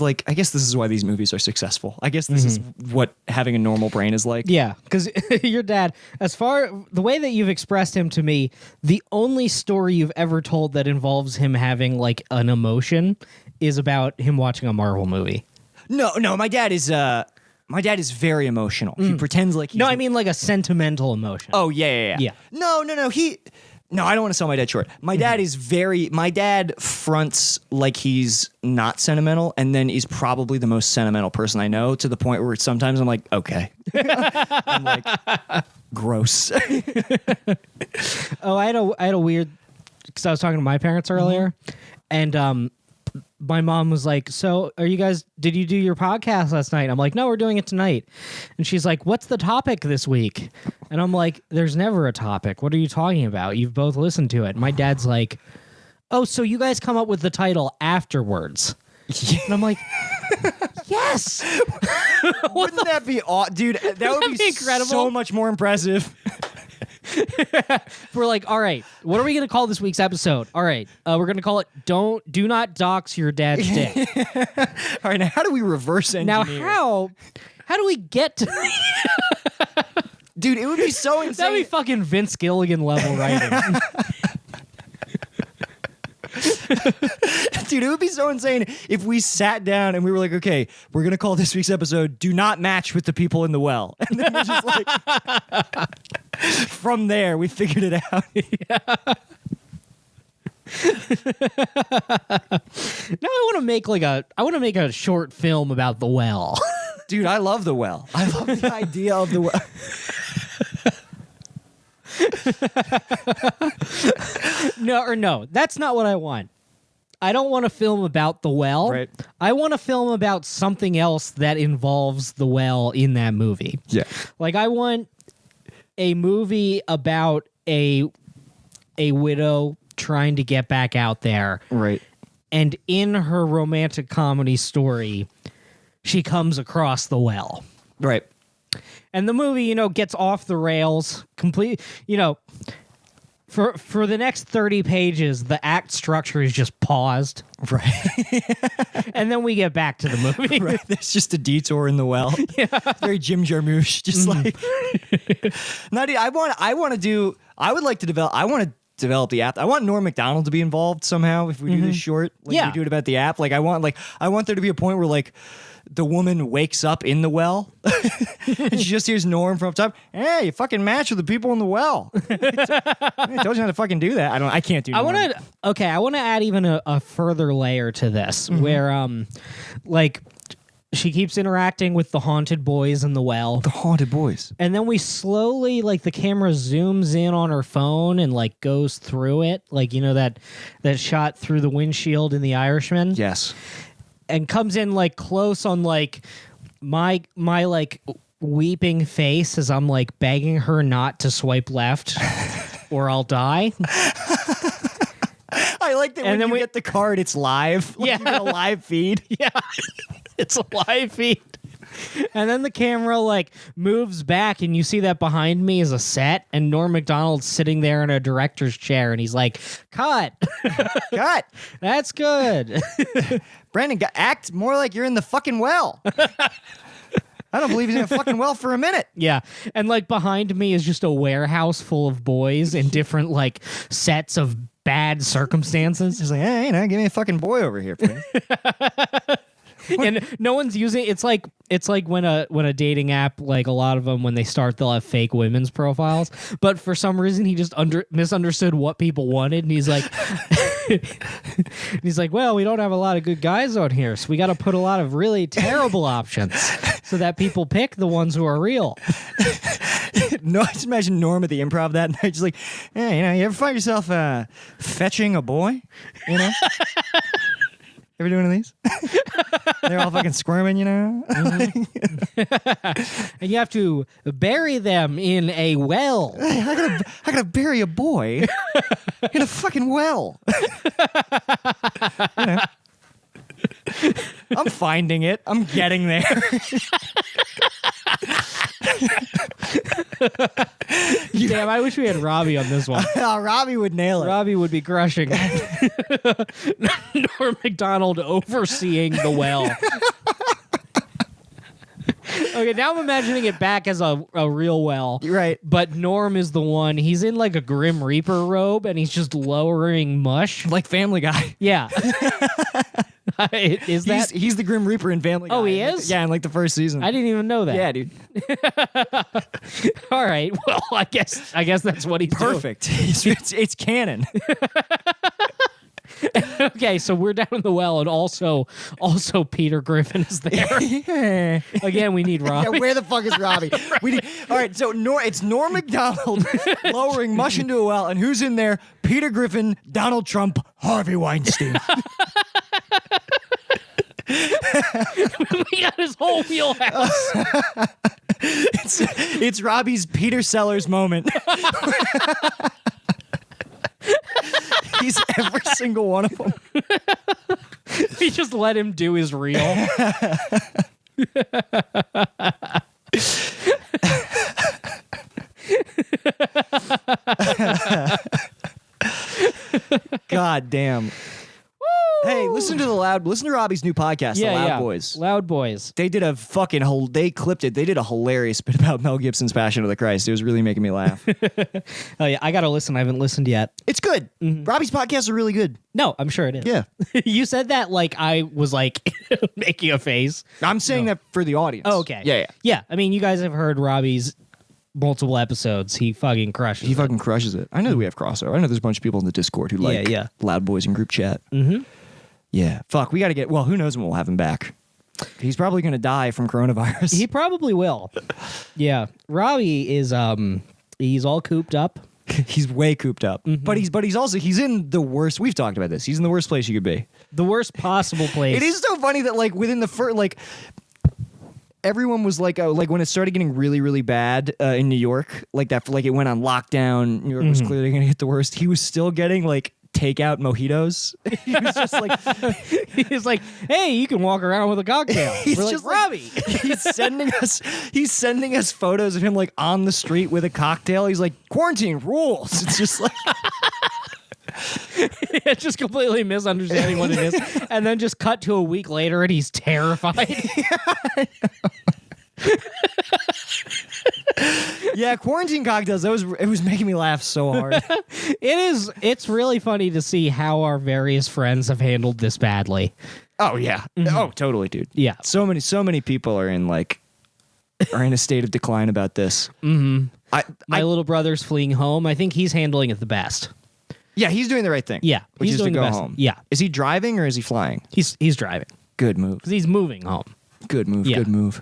why these movies are successful. I guess this is what having a normal brain is like. Yeah, because your dad, the way that you've expressed him to me, the only story you've ever told that involves him having like an emotion is about him watching a Marvel movie. No, my dad is very emotional. He pretends like he's No, I mean like a sentimental emotion. Oh yeah. Yeah. No. No, I don't want to sell my dad short. My dad fronts like he's not sentimental, and then he's probably the most sentimental person I know, to the point where sometimes I'm like, okay. I'm like, gross. Oh, I had a weird, because I was talking to my parents earlier, and my mom was like, so did you do your podcast last night? I'm like, no, we're doing it tonight. And she's like, what's the topic this week? And I'm like, there's never a topic. What are you talking about? You've both listened to it. My dad's like, oh, so you guys come up with the title afterwards. And I'm like, yes. Wouldn't that be dude? That would be incredible? So much more impressive. We're like, all right, what are we going to call this week's episode? All right, we're going to call it Do Not Dox Your Dad's Dick. All right, now how do we reverse engineer? Now, how do we get to... Dude, it would be so insane. That'd be fucking Vince Gilligan level writing. Dude, it would be so insane if we sat down and we were like, okay, we're going to call this week's episode Do Not Match with the People in the Well. And then we're just like, from there, we figured it out. Now I want to make a short film about the well. Dude, I love the well. I love the idea of the well. No, that's not what I want. I don't want a film about the well. Right. I want a film about something else that involves the well in that movie. Yeah. Like I want a movie about a widow trying to get back out there. Right. And in her romantic comedy story, she comes across the well. Right. And the movie, gets off the rails completely, for the next 30 pages, the act structure is just paused. Right. And then we get back to the movie. Right. There's just a detour in the well. Yeah. Very Jim Jarmusch. Just like Nadia, I want to develop the app. I want Norm Macdonald to be involved somehow if we do this short. Like Yeah. we do it about the app. Like I want there to be a point where like the woman wakes up in the well and she just hears Norm from up top. Hey, you fucking match with the people in the well. I told you not to fucking do that. I can't do. I Norm. want to add even a further layer to this where like she keeps interacting with the haunted boys in the well. The haunted boys. And then we slowly, like, the camera zooms in on her phone and, like, goes through it. Like, you know, that shot through the windshield in The Irishman? Yes. And comes in, like, close on, like, my like, weeping face as I'm, like, begging her not to swipe left or I'll die. I like that And when then you we- get the card, it's live. Like Yeah. you get a live feed. Yeah. It's a live feed. And then the camera like moves back and you see that behind me is a set and Norm Macdonald's sitting there in a director's chair and he's like, cut. Cut. That's good. Brandon, act more like you're in the fucking well. I don't believe he's in a fucking well for a minute. Yeah. And like behind me is just a warehouse full of boys in different like sets of bad circumstances. He's like, hey, give me a fucking boy over here, please. And no one's using it's like when a dating app, like a lot of them when they start they'll have fake women's profiles, but for some reason he just misunderstood what people wanted and he's like well, we don't have a lot of good guys out here, so we got to put a lot of really terrible options so that people pick the ones who are real. No, I just imagine Norm at the Improv that night, just like, hey, you ever find yourself fetching a boy? You know? Ever doing one of these? They're all fucking squirming, you know? And you have to bury them in a well. Hey, I gotta bury a boy in a fucking well. You know? I'm finding it. I'm getting there. Damn, I wish we had Robbie on this one. Oh, Robbie would nail it. Robbie would be crushing. Norm Macdonald overseeing the well. Okay, now I'm imagining it back as a real well. You're right. But Norm is the one. He's in like a Grim Reaper robe and he's just lowering mush. Like Family Guy. Yeah. Is that? He's the Grim Reaper in Family Guy. Oh, he is? Yeah, in like the first season. I didn't even know that. Yeah, dude. All right. Well, I guess that's what he's doing. Perfect. It's canon. Okay, so we're down in the well, and also Peter Griffin is there. Yeah. Again, we need Robbie. Yeah, where the fuck is Robbie? We need, all right, so it's Norm Macdonald lowering mush into a well, and who's in there? Peter Griffin, Donald Trump, Harvey Weinstein. We got his whole wheelhouse. It's Robbie's Peter Sellers moment. He's every single one of them. We just let him do his reel. God damn. Hey, listen to Robbie's new podcast, The Loud Boys. Loud Boys. They did they clipped it. They did a hilarious bit about Mel Gibson's Passion of the Christ. It was really making me laugh. Oh yeah, I gotta listen. I haven't listened yet. It's good. Robbie's podcasts are really good. No, I'm sure it is. Yeah. You said that like I was like making a face. I'm saying that for the audience. Oh, okay. Yeah. Yeah, I mean, you guys have heard Robbie's multiple episodes. He fucking crushes. He fucking crushes it. I know that we have crossover. I know there's a bunch of people in the Discord who like yeah. Loud Boys in group chat. Mm-hmm. Yeah. Fuck, we got to well, who knows when we'll have him back. He's probably going to die from coronavirus. He probably will. Yeah. Robbie is he's all cooped up. He's way cooped up. But he's in the worst. We've talked about this. He's in the worst place you could be. The worst possible place. It is so funny that like within the first everyone was like when it started getting really, really bad in New York, like that, like it went on lockdown. New York was clearly going to hit the worst. He was still getting like takeout mojitos. He was just like, He's like, hey, you can walk around with a cocktail. he's We're just like, Robbie. he's sending us photos of him like on the street with a cocktail. He's like, quarantine rules. It's just like. It's just completely misunderstanding what it is, and then just cut to a week later, and he's terrified. Yeah, quarantine cocktails. It was making me laugh so hard. It's really funny to see how our various friends have handled this badly. Oh yeah. Oh, totally, dude. Yeah. So many people are in a state of decline about this. My little brother's fleeing home. I think he's handling it the best. Yeah, he's doing the right thing. Yeah, which he's is to doing the go best. home. Yeah. Is he driving or is he flying? He's driving Good move. because he's moving home. Good move. Yeah. Good move.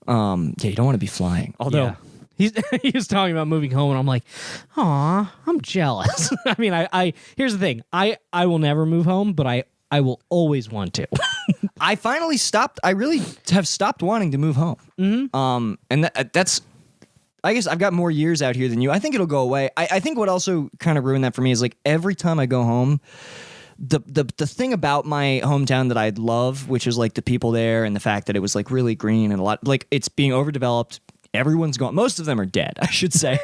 Yeah, you don't want to be flying. Although, He was talking about moving home, and I'm like, "Aw, I'm jealous." I mean, I here's the thing: I will never move home, but I will always want to. I finally stopped. I really have stopped wanting to move home. Mm-hmm. And that's. I guess I've got more years out here than you. I think it'll go away. I think what also kind of ruined that for me is like every time I go home, the thing about my hometown that I love, which is like the people there and the fact that it was like really green and a lot like it's being overdeveloped. Everyone's gone. Most of them are dead, I should say.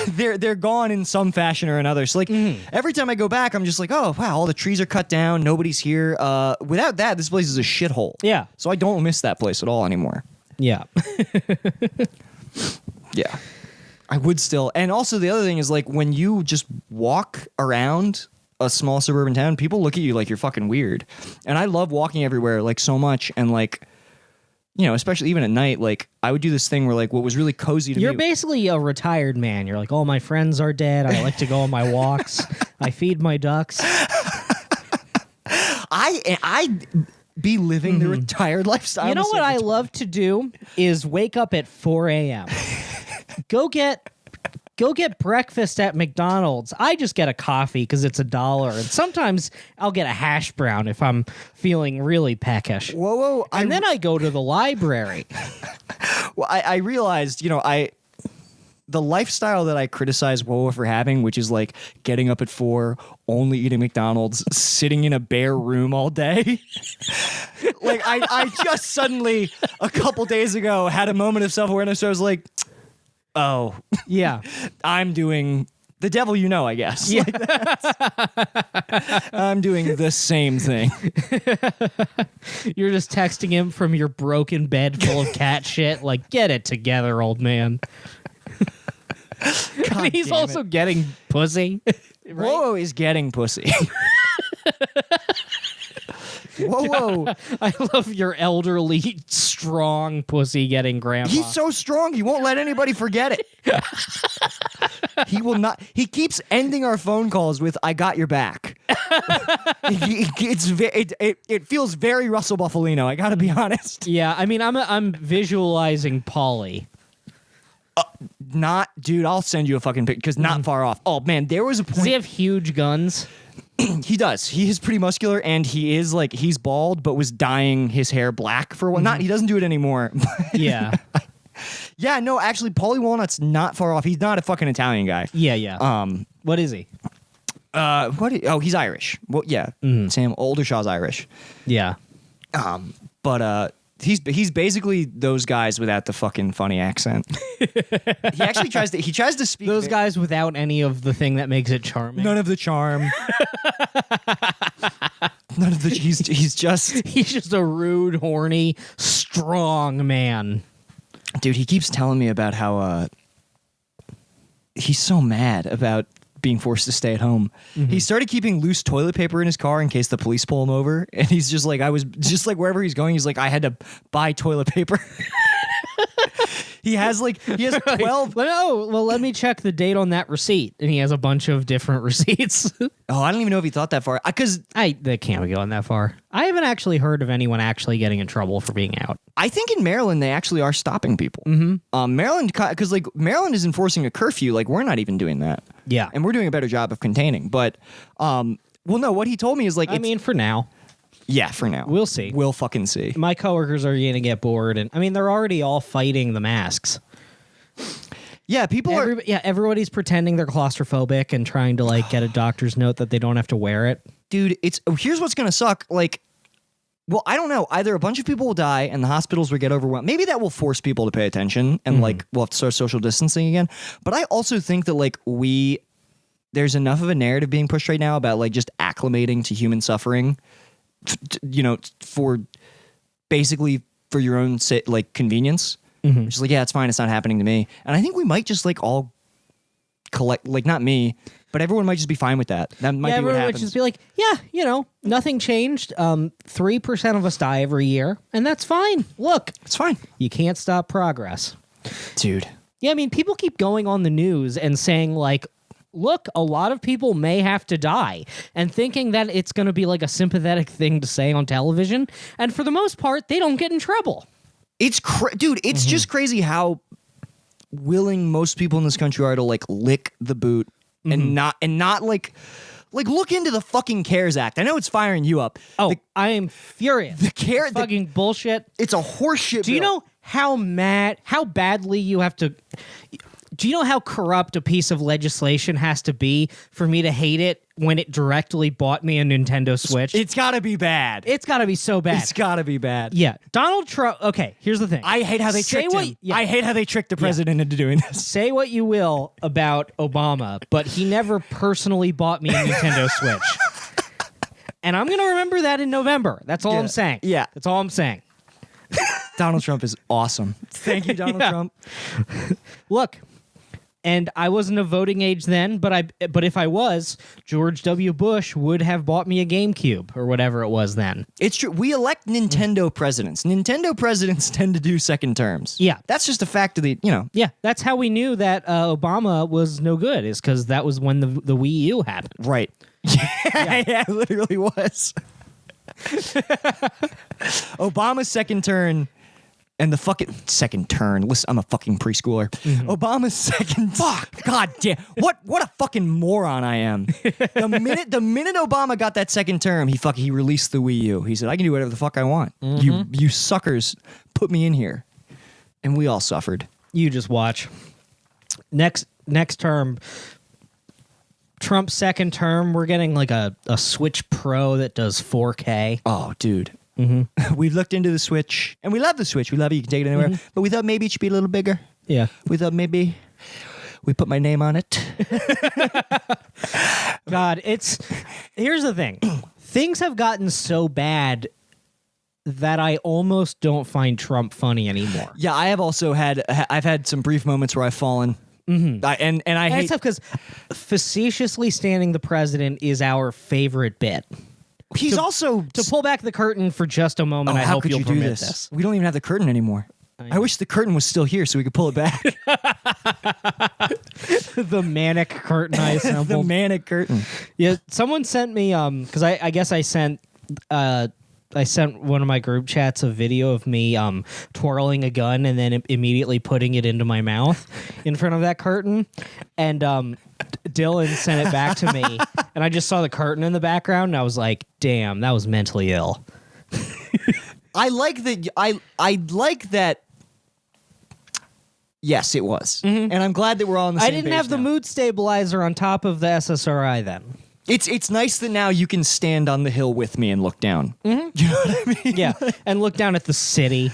They're gone in some fashion or another. So like every time I go back, I'm just like, oh wow, all the trees are cut down. Nobody's here. Without that, this place is a shithole. Yeah. So I don't miss that place at all anymore. Yeah. Yeah. I would still. And also the other thing is like when you just walk around a small suburban town, people look at you like you're fucking weird. And I love walking everywhere like so much and like you know, especially even at night, like I would do this thing where like what was really cozy to You're me. basically a retired man. You're like, all my friends are dead. I like to go on my walks. I feed my ducks. I'd be living the retired lifestyle. You know I'm what I so- love to do is wake up at 4 a.m. Go get breakfast at McDonald's. I just get a coffee because it's $1, and sometimes I'll get a hash brown if I'm feeling really peckish. Whoa. And then I go to the library. Well, I realized, you know, the lifestyle that I criticize Woa for having, which is like getting up at 4, only eating McDonald's, sitting in a bare room all day. Like I just suddenly a couple days ago had a moment of self-awareness where I was like, oh, Yeah. I'm doing the devil, you know, I guess. Yeah. I'm doing the same thing. You're just texting him from your broken bed full of cat shit. Like, get it together, old man. And he's damn also getting pussy. Right? Whoa is getting pussy. Whoa. I love your elderly, strong pussy getting grandpa. He's so strong, he won't let anybody forget it. He will not. He keeps ending our phone calls with "I got your back." It feels very Russell Buffalino. I got to be honest. Yeah, I mean, I'm visualizing Polly. Not, dude. I'll send you a fucking pic because not far off. Oh man, there was a Does he point. have huge guns? He does. He is pretty muscular, and he is like he's bald, but was dyeing his hair black for one. Not he doesn't do it anymore. Yeah. Yeah, no, actually, Paulie Walnut's not far off. He's not a fucking Italian guy. Yeah. What is he? He's Irish. Well, yeah, Sam Oldershaw's Irish. Yeah. But he's basically those guys without the fucking funny accent. He actually tries to speak Those guys without any of the thing that makes it charming. None of the charm. None of the. He's just. He's just a rude, horny, strong man. Dude, he keeps telling me about how he's so mad about being forced to stay at home. He started keeping loose toilet paper in his car in case the police pull him over. And he's just like, I was just like, wherever he's going, he's like, I had to buy toilet paper. He has 12. Well, let me check the date on that receipt. And he has a bunch of different receipts. Oh, I don't even know if he thought that far. Because That can't be going that far. I haven't actually heard of anyone actually getting in trouble for being out. I think in Maryland, they actually are stopping people. Maryland, because like Maryland is enforcing a curfew. Like we're not even doing that. Yeah. And we're doing a better job of containing. But, well, no, what he told me is like, I mean, for now. yeah, for now. We'll see. We'll fucking see. My coworkers are going to get bored. And I mean, they're already all fighting the masks. Yeah, people are. Everybody's pretending they're claustrophobic and trying to like get a doctor's note that they don't have to wear it. Dude, here's what's gonna suck. Like, well, I don't know. Either a bunch of people will die and the hospitals will get overwhelmed. Maybe that will force people to pay attention and like we'll have to start social distancing again. But I also think that like there's enough of a narrative being pushed right now about like just acclimating to human suffering, for basically for your own like convenience. Which is like, yeah, it's fine. It's not happening to me. And I think we might just like all collect, like not me, But everyone might just be fine with that. That might be what everyone would happens. just be like, yeah, nothing changed. 3% of us die every year, and that's fine. Look, It's fine. you can't stop progress. Dude. Yeah, I mean, people keep going on the news and saying, like, look, a lot of people may have to die, and thinking that it's going to be like a sympathetic thing to say on television. And for the most part, they don't get in trouble. It's dude, it's just crazy how willing most people in this country are to like lick the boot and not like look into the fucking CARES Act. I know it's firing you up. Oh, I am furious. The fucking bullshit. It's a horseshit. Do you bill. know how badly you have to? Do you know how corrupt a piece of legislation has to be for me to hate it when it directly bought me a Nintendo Switch? It's gotta be bad. It's got to be so bad. It's gotta be bad. Yeah, Donald Trump. Okay, here's the thing. I hate how they tricked him. Yeah. I hate how they tricked the president into doing this. Say what you will about Obama, but he never personally bought me a Nintendo Switch. And I'm going to remember that in November. That's all Yeah. I'm saying. Yeah. That's all I'm saying. Donald Trump is awesome. Thank you, Donald Yeah. Trump. Look, and I wasn't of voting age then, but if I was, George W. Bush would have bought me a GameCube or whatever it was then. It's true. We elect Nintendo presidents. Nintendo presidents tend to do second terms. Yeah. That's just a fact of the, Yeah, that's how we knew that Obama was no good, is because that was when the Wii U happened. Right. Yeah, it literally was. Obama's second turn and the fucking second turn. Listen, I'm a fucking preschooler. Obama's second. Fuck. God damn. What a fucking moron I am. The minute Obama got that second term, he released the Wii U. He said, I can do whatever the fuck I want. You suckers put me in here. And we all suffered. You just watch. Next term, Trump's second term, we're getting like a Switch Pro that does 4K. Oh, dude. We've looked into the Switch, and we love the Switch. We love it. You can take it anywhere. But we thought maybe it should be a little bigger. Yeah. We thought maybe we put my name on it. God, here's the thing. Things have gotten so bad that I almost don't find Trump funny anymore. Yeah, I have also had some brief moments where I've fallen. And I And hate it's tough because facetiously standing the president is our favorite bit. he's also To pull back the curtain for just a moment, I how hope could you'll you do permit this? this. We don't even have the curtain anymore. I wish the curtain was still here so we could pull it back. The manic curtain I The assembled. manic curtain. Yeah, someone sent me because I guess I sent one of my group chats a video of me twirling a gun and then immediately putting it into my mouth in front of that curtain, and Dylan sent it back to me, and I just saw the curtain in the background, and I was like, "Damn, that was mentally ill." I like that. I like that. Yes, it was, and I'm glad that we're all on the same I didn't page have the now. mood stabilizer on top of the SSRI then. It's nice that now you can stand on the hill with me and look down. You know what I mean? Yeah, and look down at the city.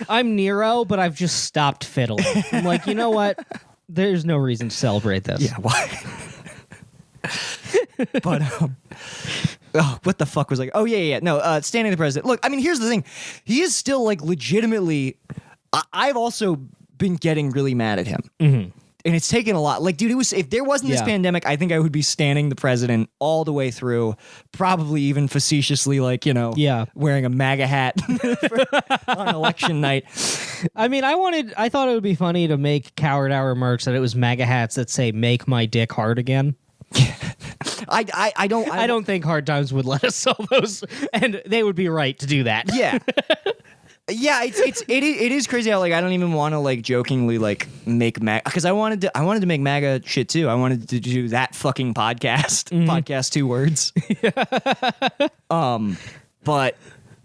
I'm Nero, but I've just stopped fiddling. I'm like, you know what? There's no reason to celebrate this. Yeah, why? But what the fuck was like? Oh yeah. No, standing the president. Look, I mean, here's the thing. He is still like legitimately. I've also been getting really mad at him, and it's taken a lot. Like, dude, it was if there wasn't this Yeah. pandemic, I think I would be standing the president all the way through. Probably even facetiously, like Yeah. wearing a MAGA hat on election night. I mean, I thought it would be funny to make Coward Hour merch that it was MAGA hats that say "Make my dick hard again." I I don't think Hard Times would let us sell those, and they would be right to do that. Yeah. Yeah, it is crazy how like I don't even want to like jokingly like make MAGA because I wanted to make MAGA shit too. I wanted to do that fucking podcast. Podcast 2 words. But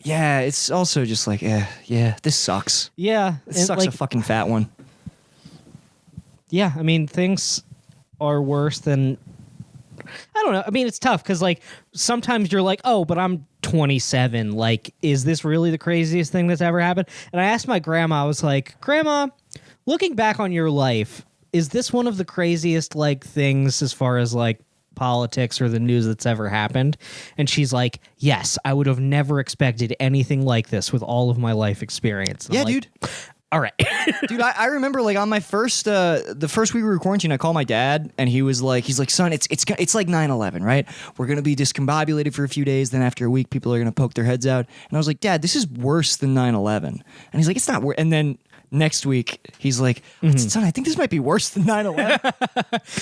yeah, it's also just like yeah, this sucks. Yeah, This and, sucks like, a fucking fat one. yeah. I mean, things are worse than. I don't know. I mean, it's tough because like sometimes you're like, oh, but I'm 27. Like, is this really the craziest thing that's ever happened? And I asked my grandma, I was like, Grandma, looking back on your life, is this one of the craziest like things as far as like politics or the news that's ever happened? And she's like, yes, I would have never expected anything like this with all of my life experience. And Yeah, I'm like, dude. All right. Dude, I remember like on my first the first week we were quarantined, I called my dad and he's like, son, it's like 9/11, right? We're gonna be discombobulated for a few days, then after a week, people are gonna poke their heads out. And I was like, Dad, this is worse than 9/11. And he's like, it's not worse. And then next week, he's like, son, I think this might be worse than 9/11.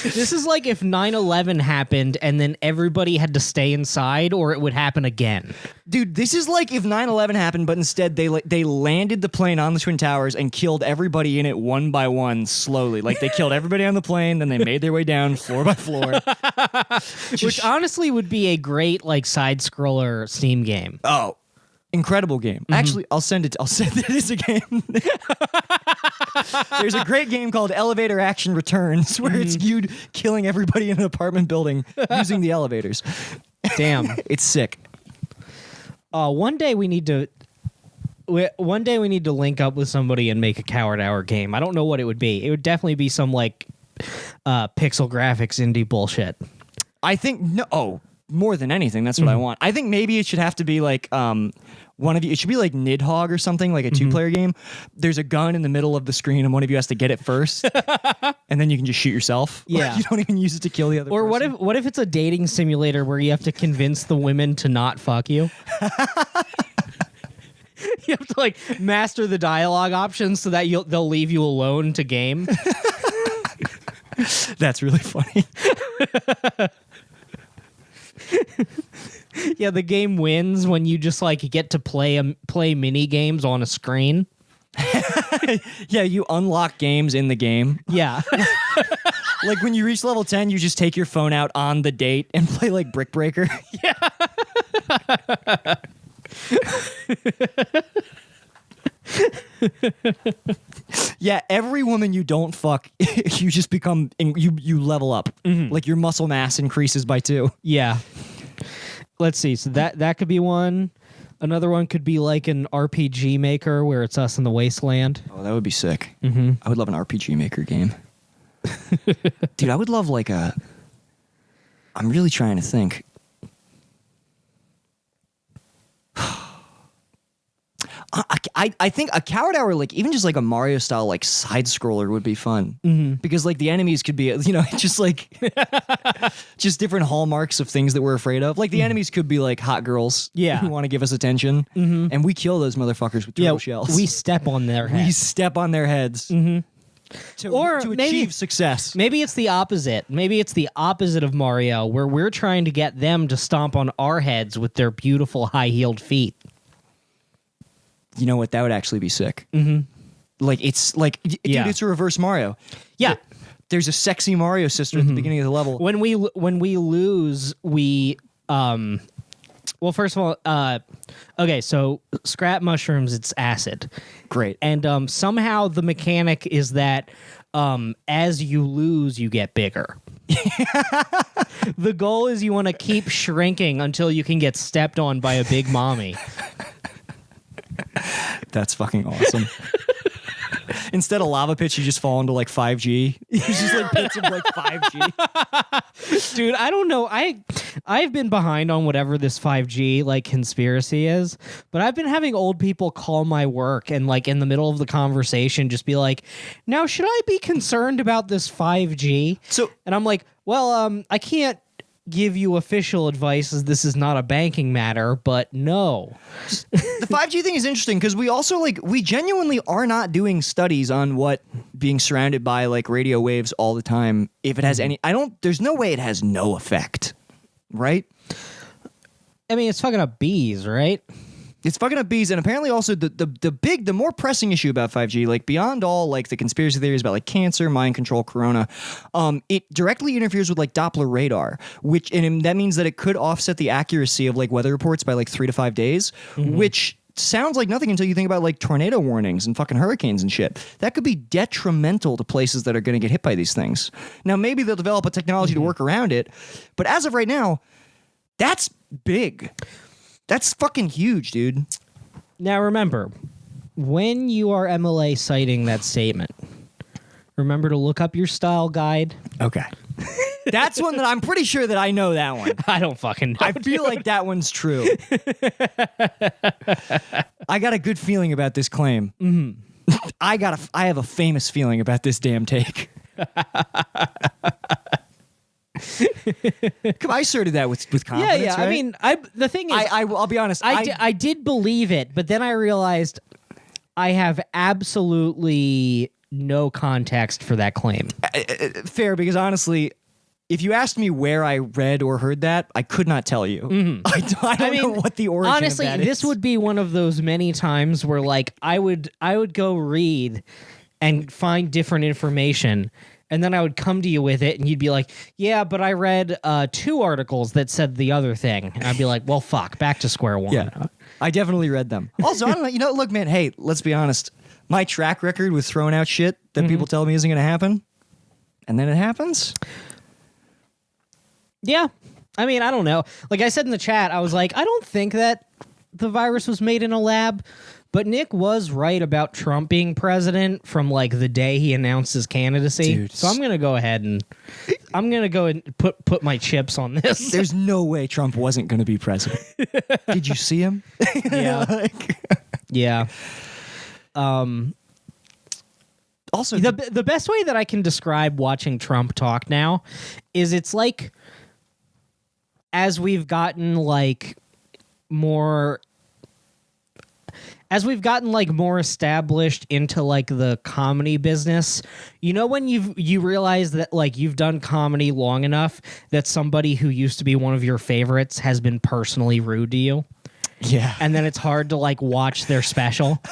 This is like if 9/11 happened and then everybody had to stay inside, or it would happen again. Dude, this is like if 9/11 happened, but instead they landed the plane on the Twin Towers and killed everybody in it one by one slowly. Like they killed everybody on the plane, then they made their way down floor by floor. Which honestly would be a great like side scroller Steam game. Oh, incredible game. Actually, I'll send it as a game. There's a great game called Elevator Action Returns where it's you killing everybody in an apartment building using the elevators. Damn. It's sick. One day we need to link up with somebody and make a Coward Hour game. I don't know what it would be. It would definitely be some like pixel graphics indie bullshit. I think more than anything, that's what I want. I think maybe it should have to be like one of you. It should be like Nidhogg or something, like a 2-player game. There's a gun in the middle of the screen, and one of you has to get it first, and then you can just shoot yourself. Yeah. Like, you don't even use it to kill the other. Or person. what if it's a dating simulator where you have to convince the women to not fuck you? You have to like master the dialogue options so that they'll leave you alone to game. That's really funny. Yeah, the game wins when you just like get to play mini games on a screen. Yeah, you unlock games in the game. Yeah. Like when you reach level 10, you just take your phone out on the date and play like Brick Breaker. Yeah, every woman you don't fuck, you just become you level up. Like your muscle mass increases by 2. Yeah. Let's see. So that could be one. Another one could be like an RPG maker where it's us in the wasteland. Oh, that would be sick. I would love an RPG maker game. Dude, I would love like I'm really trying to think. I think a Coward Hour, like even just like a Mario style like side scroller would be fun because like the enemies could be just like just different hallmarks of things that we're afraid of. Like the enemies could be like hot girls, who want to give us attention, and we kill those motherfuckers with turtle shells. We step on their We heads. step on their heads Or to maybe- achieve success. Maybe it's the opposite. Maybe it's the opposite of Mario, where we're trying to get them to stomp on our heads with their beautiful high-heeled feet. You know what? That would actually be sick. Like it's like, dude, it's a reverse Mario. Yeah. There's a sexy Mario sister at the beginning of the level. When we lose, we well, first of all, okay, so scrap mushrooms, it's acid. Great. And somehow the mechanic is that as you lose, you get bigger. The goal is you want to keep shrinking until you can get stepped on by a big mommy. That's fucking awesome. Instead of lava pits, you just fall into like 5G. It's just like pits of like 5G. Dude, I don't know. I've been behind on whatever this 5G like conspiracy is, but I've been having old people call my work and like in the middle of the conversation just be like, "Now, should I be concerned about this 5G?" And I'm like, "Well, I can't give you official advice as this is not a banking matter, but no." The 5G thing is interesting because we also we genuinely are not doing studies on what being surrounded by like radio waves all the time, if it has any, there's no way it has no effect, right? I mean, it's fucking up bees, right? It's fucking up bees, and apparently also the more pressing issue about 5G, like beyond all like the conspiracy theories about like cancer, mind control, corona, it directly interferes with like Doppler radar, and that means that it could offset the accuracy of like weather reports by like 3 to 5 days, which sounds like nothing until you think about like tornado warnings and fucking hurricanes and shit. That could be detrimental to places that are going to get hit by these things. Now, maybe they'll develop a technology to work around it, but as of right now, that's big. That's fucking huge, dude. Now remember, when you are MLA citing that statement, remember to look up your style guide. Okay. That's one that I'm pretty sure that I know that one. I don't fucking know. I feel like that one's true. I got a good feeling about this claim. I have a famous feeling about this damn take. I started that with confidence. Yeah. Right? I mean, the thing is, I'll be honest. I did believe it, but then I realized I have absolutely no context for that claim. Fair, because honestly, if you asked me where I read or heard that, I could not tell you. I don't know what the origin honestly, of that is. this would be one of those many times where like I would go read and find different information, and then I would come to you with it, and you'd be like, "Yeah, but I read 2 articles that said the other thing." And I'd be like, "Well, fuck, back to square one." Yeah, I definitely read them. Also, I don't know. Look, man. Hey, let's be honest. My track record with throwing out shit that people tell me isn't going to happen, and then it happens. Yeah. I mean, I don't know. Like I said in the chat, I was like, I don't think that the virus was made in a lab, but Nick was right about Trump being president from like the day he announced his candidacy. Dude. So I'm going to go ahead and put my chips on this. There's no way Trump wasn't going to be president. Did you see him? Yeah. Yeah. Also, The best way that I can describe watching Trump talk now is it's like as we've gotten more established into like the comedy business, you know, when you realize that like you've done comedy long enough that somebody who used to be one of your favorites has been personally rude to you, yeah. and then it's hard to like watch their special.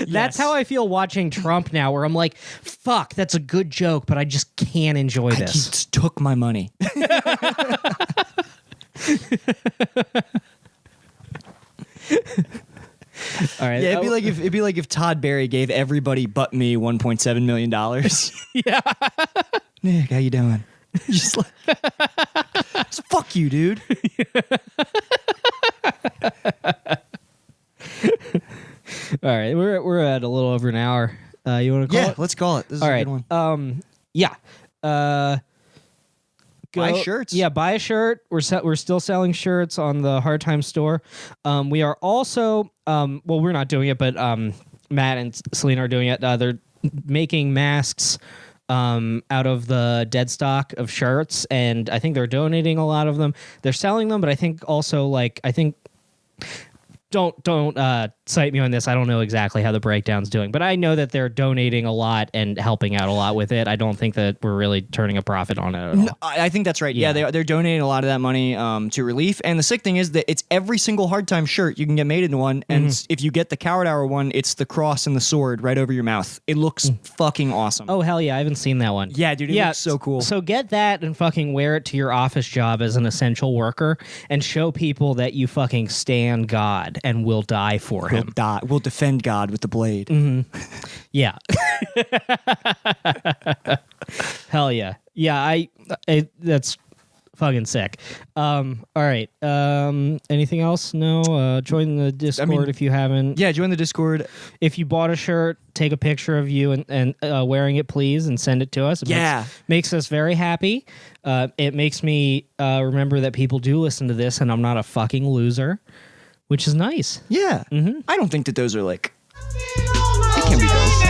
That's how I feel watching Trump now, where I'm like, fuck, that's a good joke, but I just can't enjoy He this. just took my money. All right. Yeah, it'd be like if Todd Barry gave everybody but me $1.7 million. Yeah. Nick, how you doing? Just like, fuck you, dude. All right. We're at a little over an hour. You want to call Yeah, it? let's call it. This is All a right. good one. Yeah. Buy shirts. Yeah, buy a shirt. We're still selling shirts on the Hard Time store. We are also well, we're not doing it, but Matt and Selena are doing it. They're making masks out of the dead stock of shirts, and I think they're donating a lot of them. They're selling them, but I think also don't cite me on this. I don't know exactly how the breakdown's doing, but I know that they're donating a lot and helping out a lot with it. I don't think that we're really turning a profit on it at all. No, I think that's right. Yeah, they're donating a lot of that money to relief. And the sick thing is that it's every single Hard Time shirt you can get made into one. And if you get the Coward Hour one, it's the cross and the sword right over your mouth. It looks fucking awesome. Oh, hell yeah. I haven't seen that one. Yeah, dude, it looks so cool. So get that and fucking wear it to your office job as an essential worker and show people that you fucking stand God and will die for him. We'll defend God with the blade. Yeah. Hell yeah. Yeah, that's fucking sick. All right. Anything else? No. Join the Discord if you haven't. Yeah, join the Discord. If you bought a shirt, take a picture of you and wearing it, please, and send it to us. It makes us very happy. It makes me remember that people do listen to this, and I'm not a fucking loser, which is nice. Yeah. I don't think that those are like. It can be those.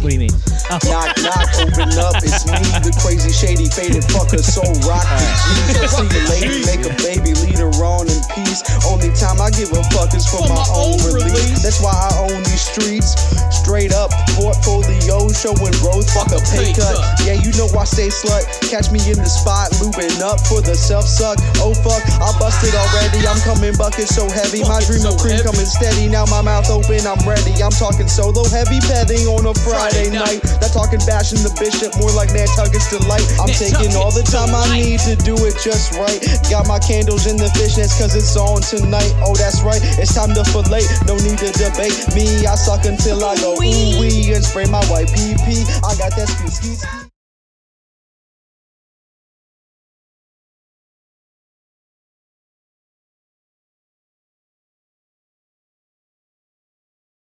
What do you mean? Knock, knock, open up, it's me, the crazy, shady, faded fucker, so rock the Jesus. See the lady, make a baby, lead her on in peace. Only time I give a fuck is for my own release. That's why I own these streets. Straight up, portfolio, showing growth, fuck a pay cut. Yeah, you know I stay slut. Catch me in the spot, looping up for the self-suck. Oh fuck, I busted already, I'm coming bucket so heavy. My dream of cream coming steady, now my mouth open, I'm ready. I'm talking solo, heavy petting on a Friday night. Not talking bashing the bishop, more like Nantucket's delight. I'm taking all the time I need to do it just right. Got my candles in the fishnets cause it's on tonight. Oh, that's right, it's time to fillet. No need to debate me, I suck until I go ooh-wee and spray my white pee-pee. I got that ski.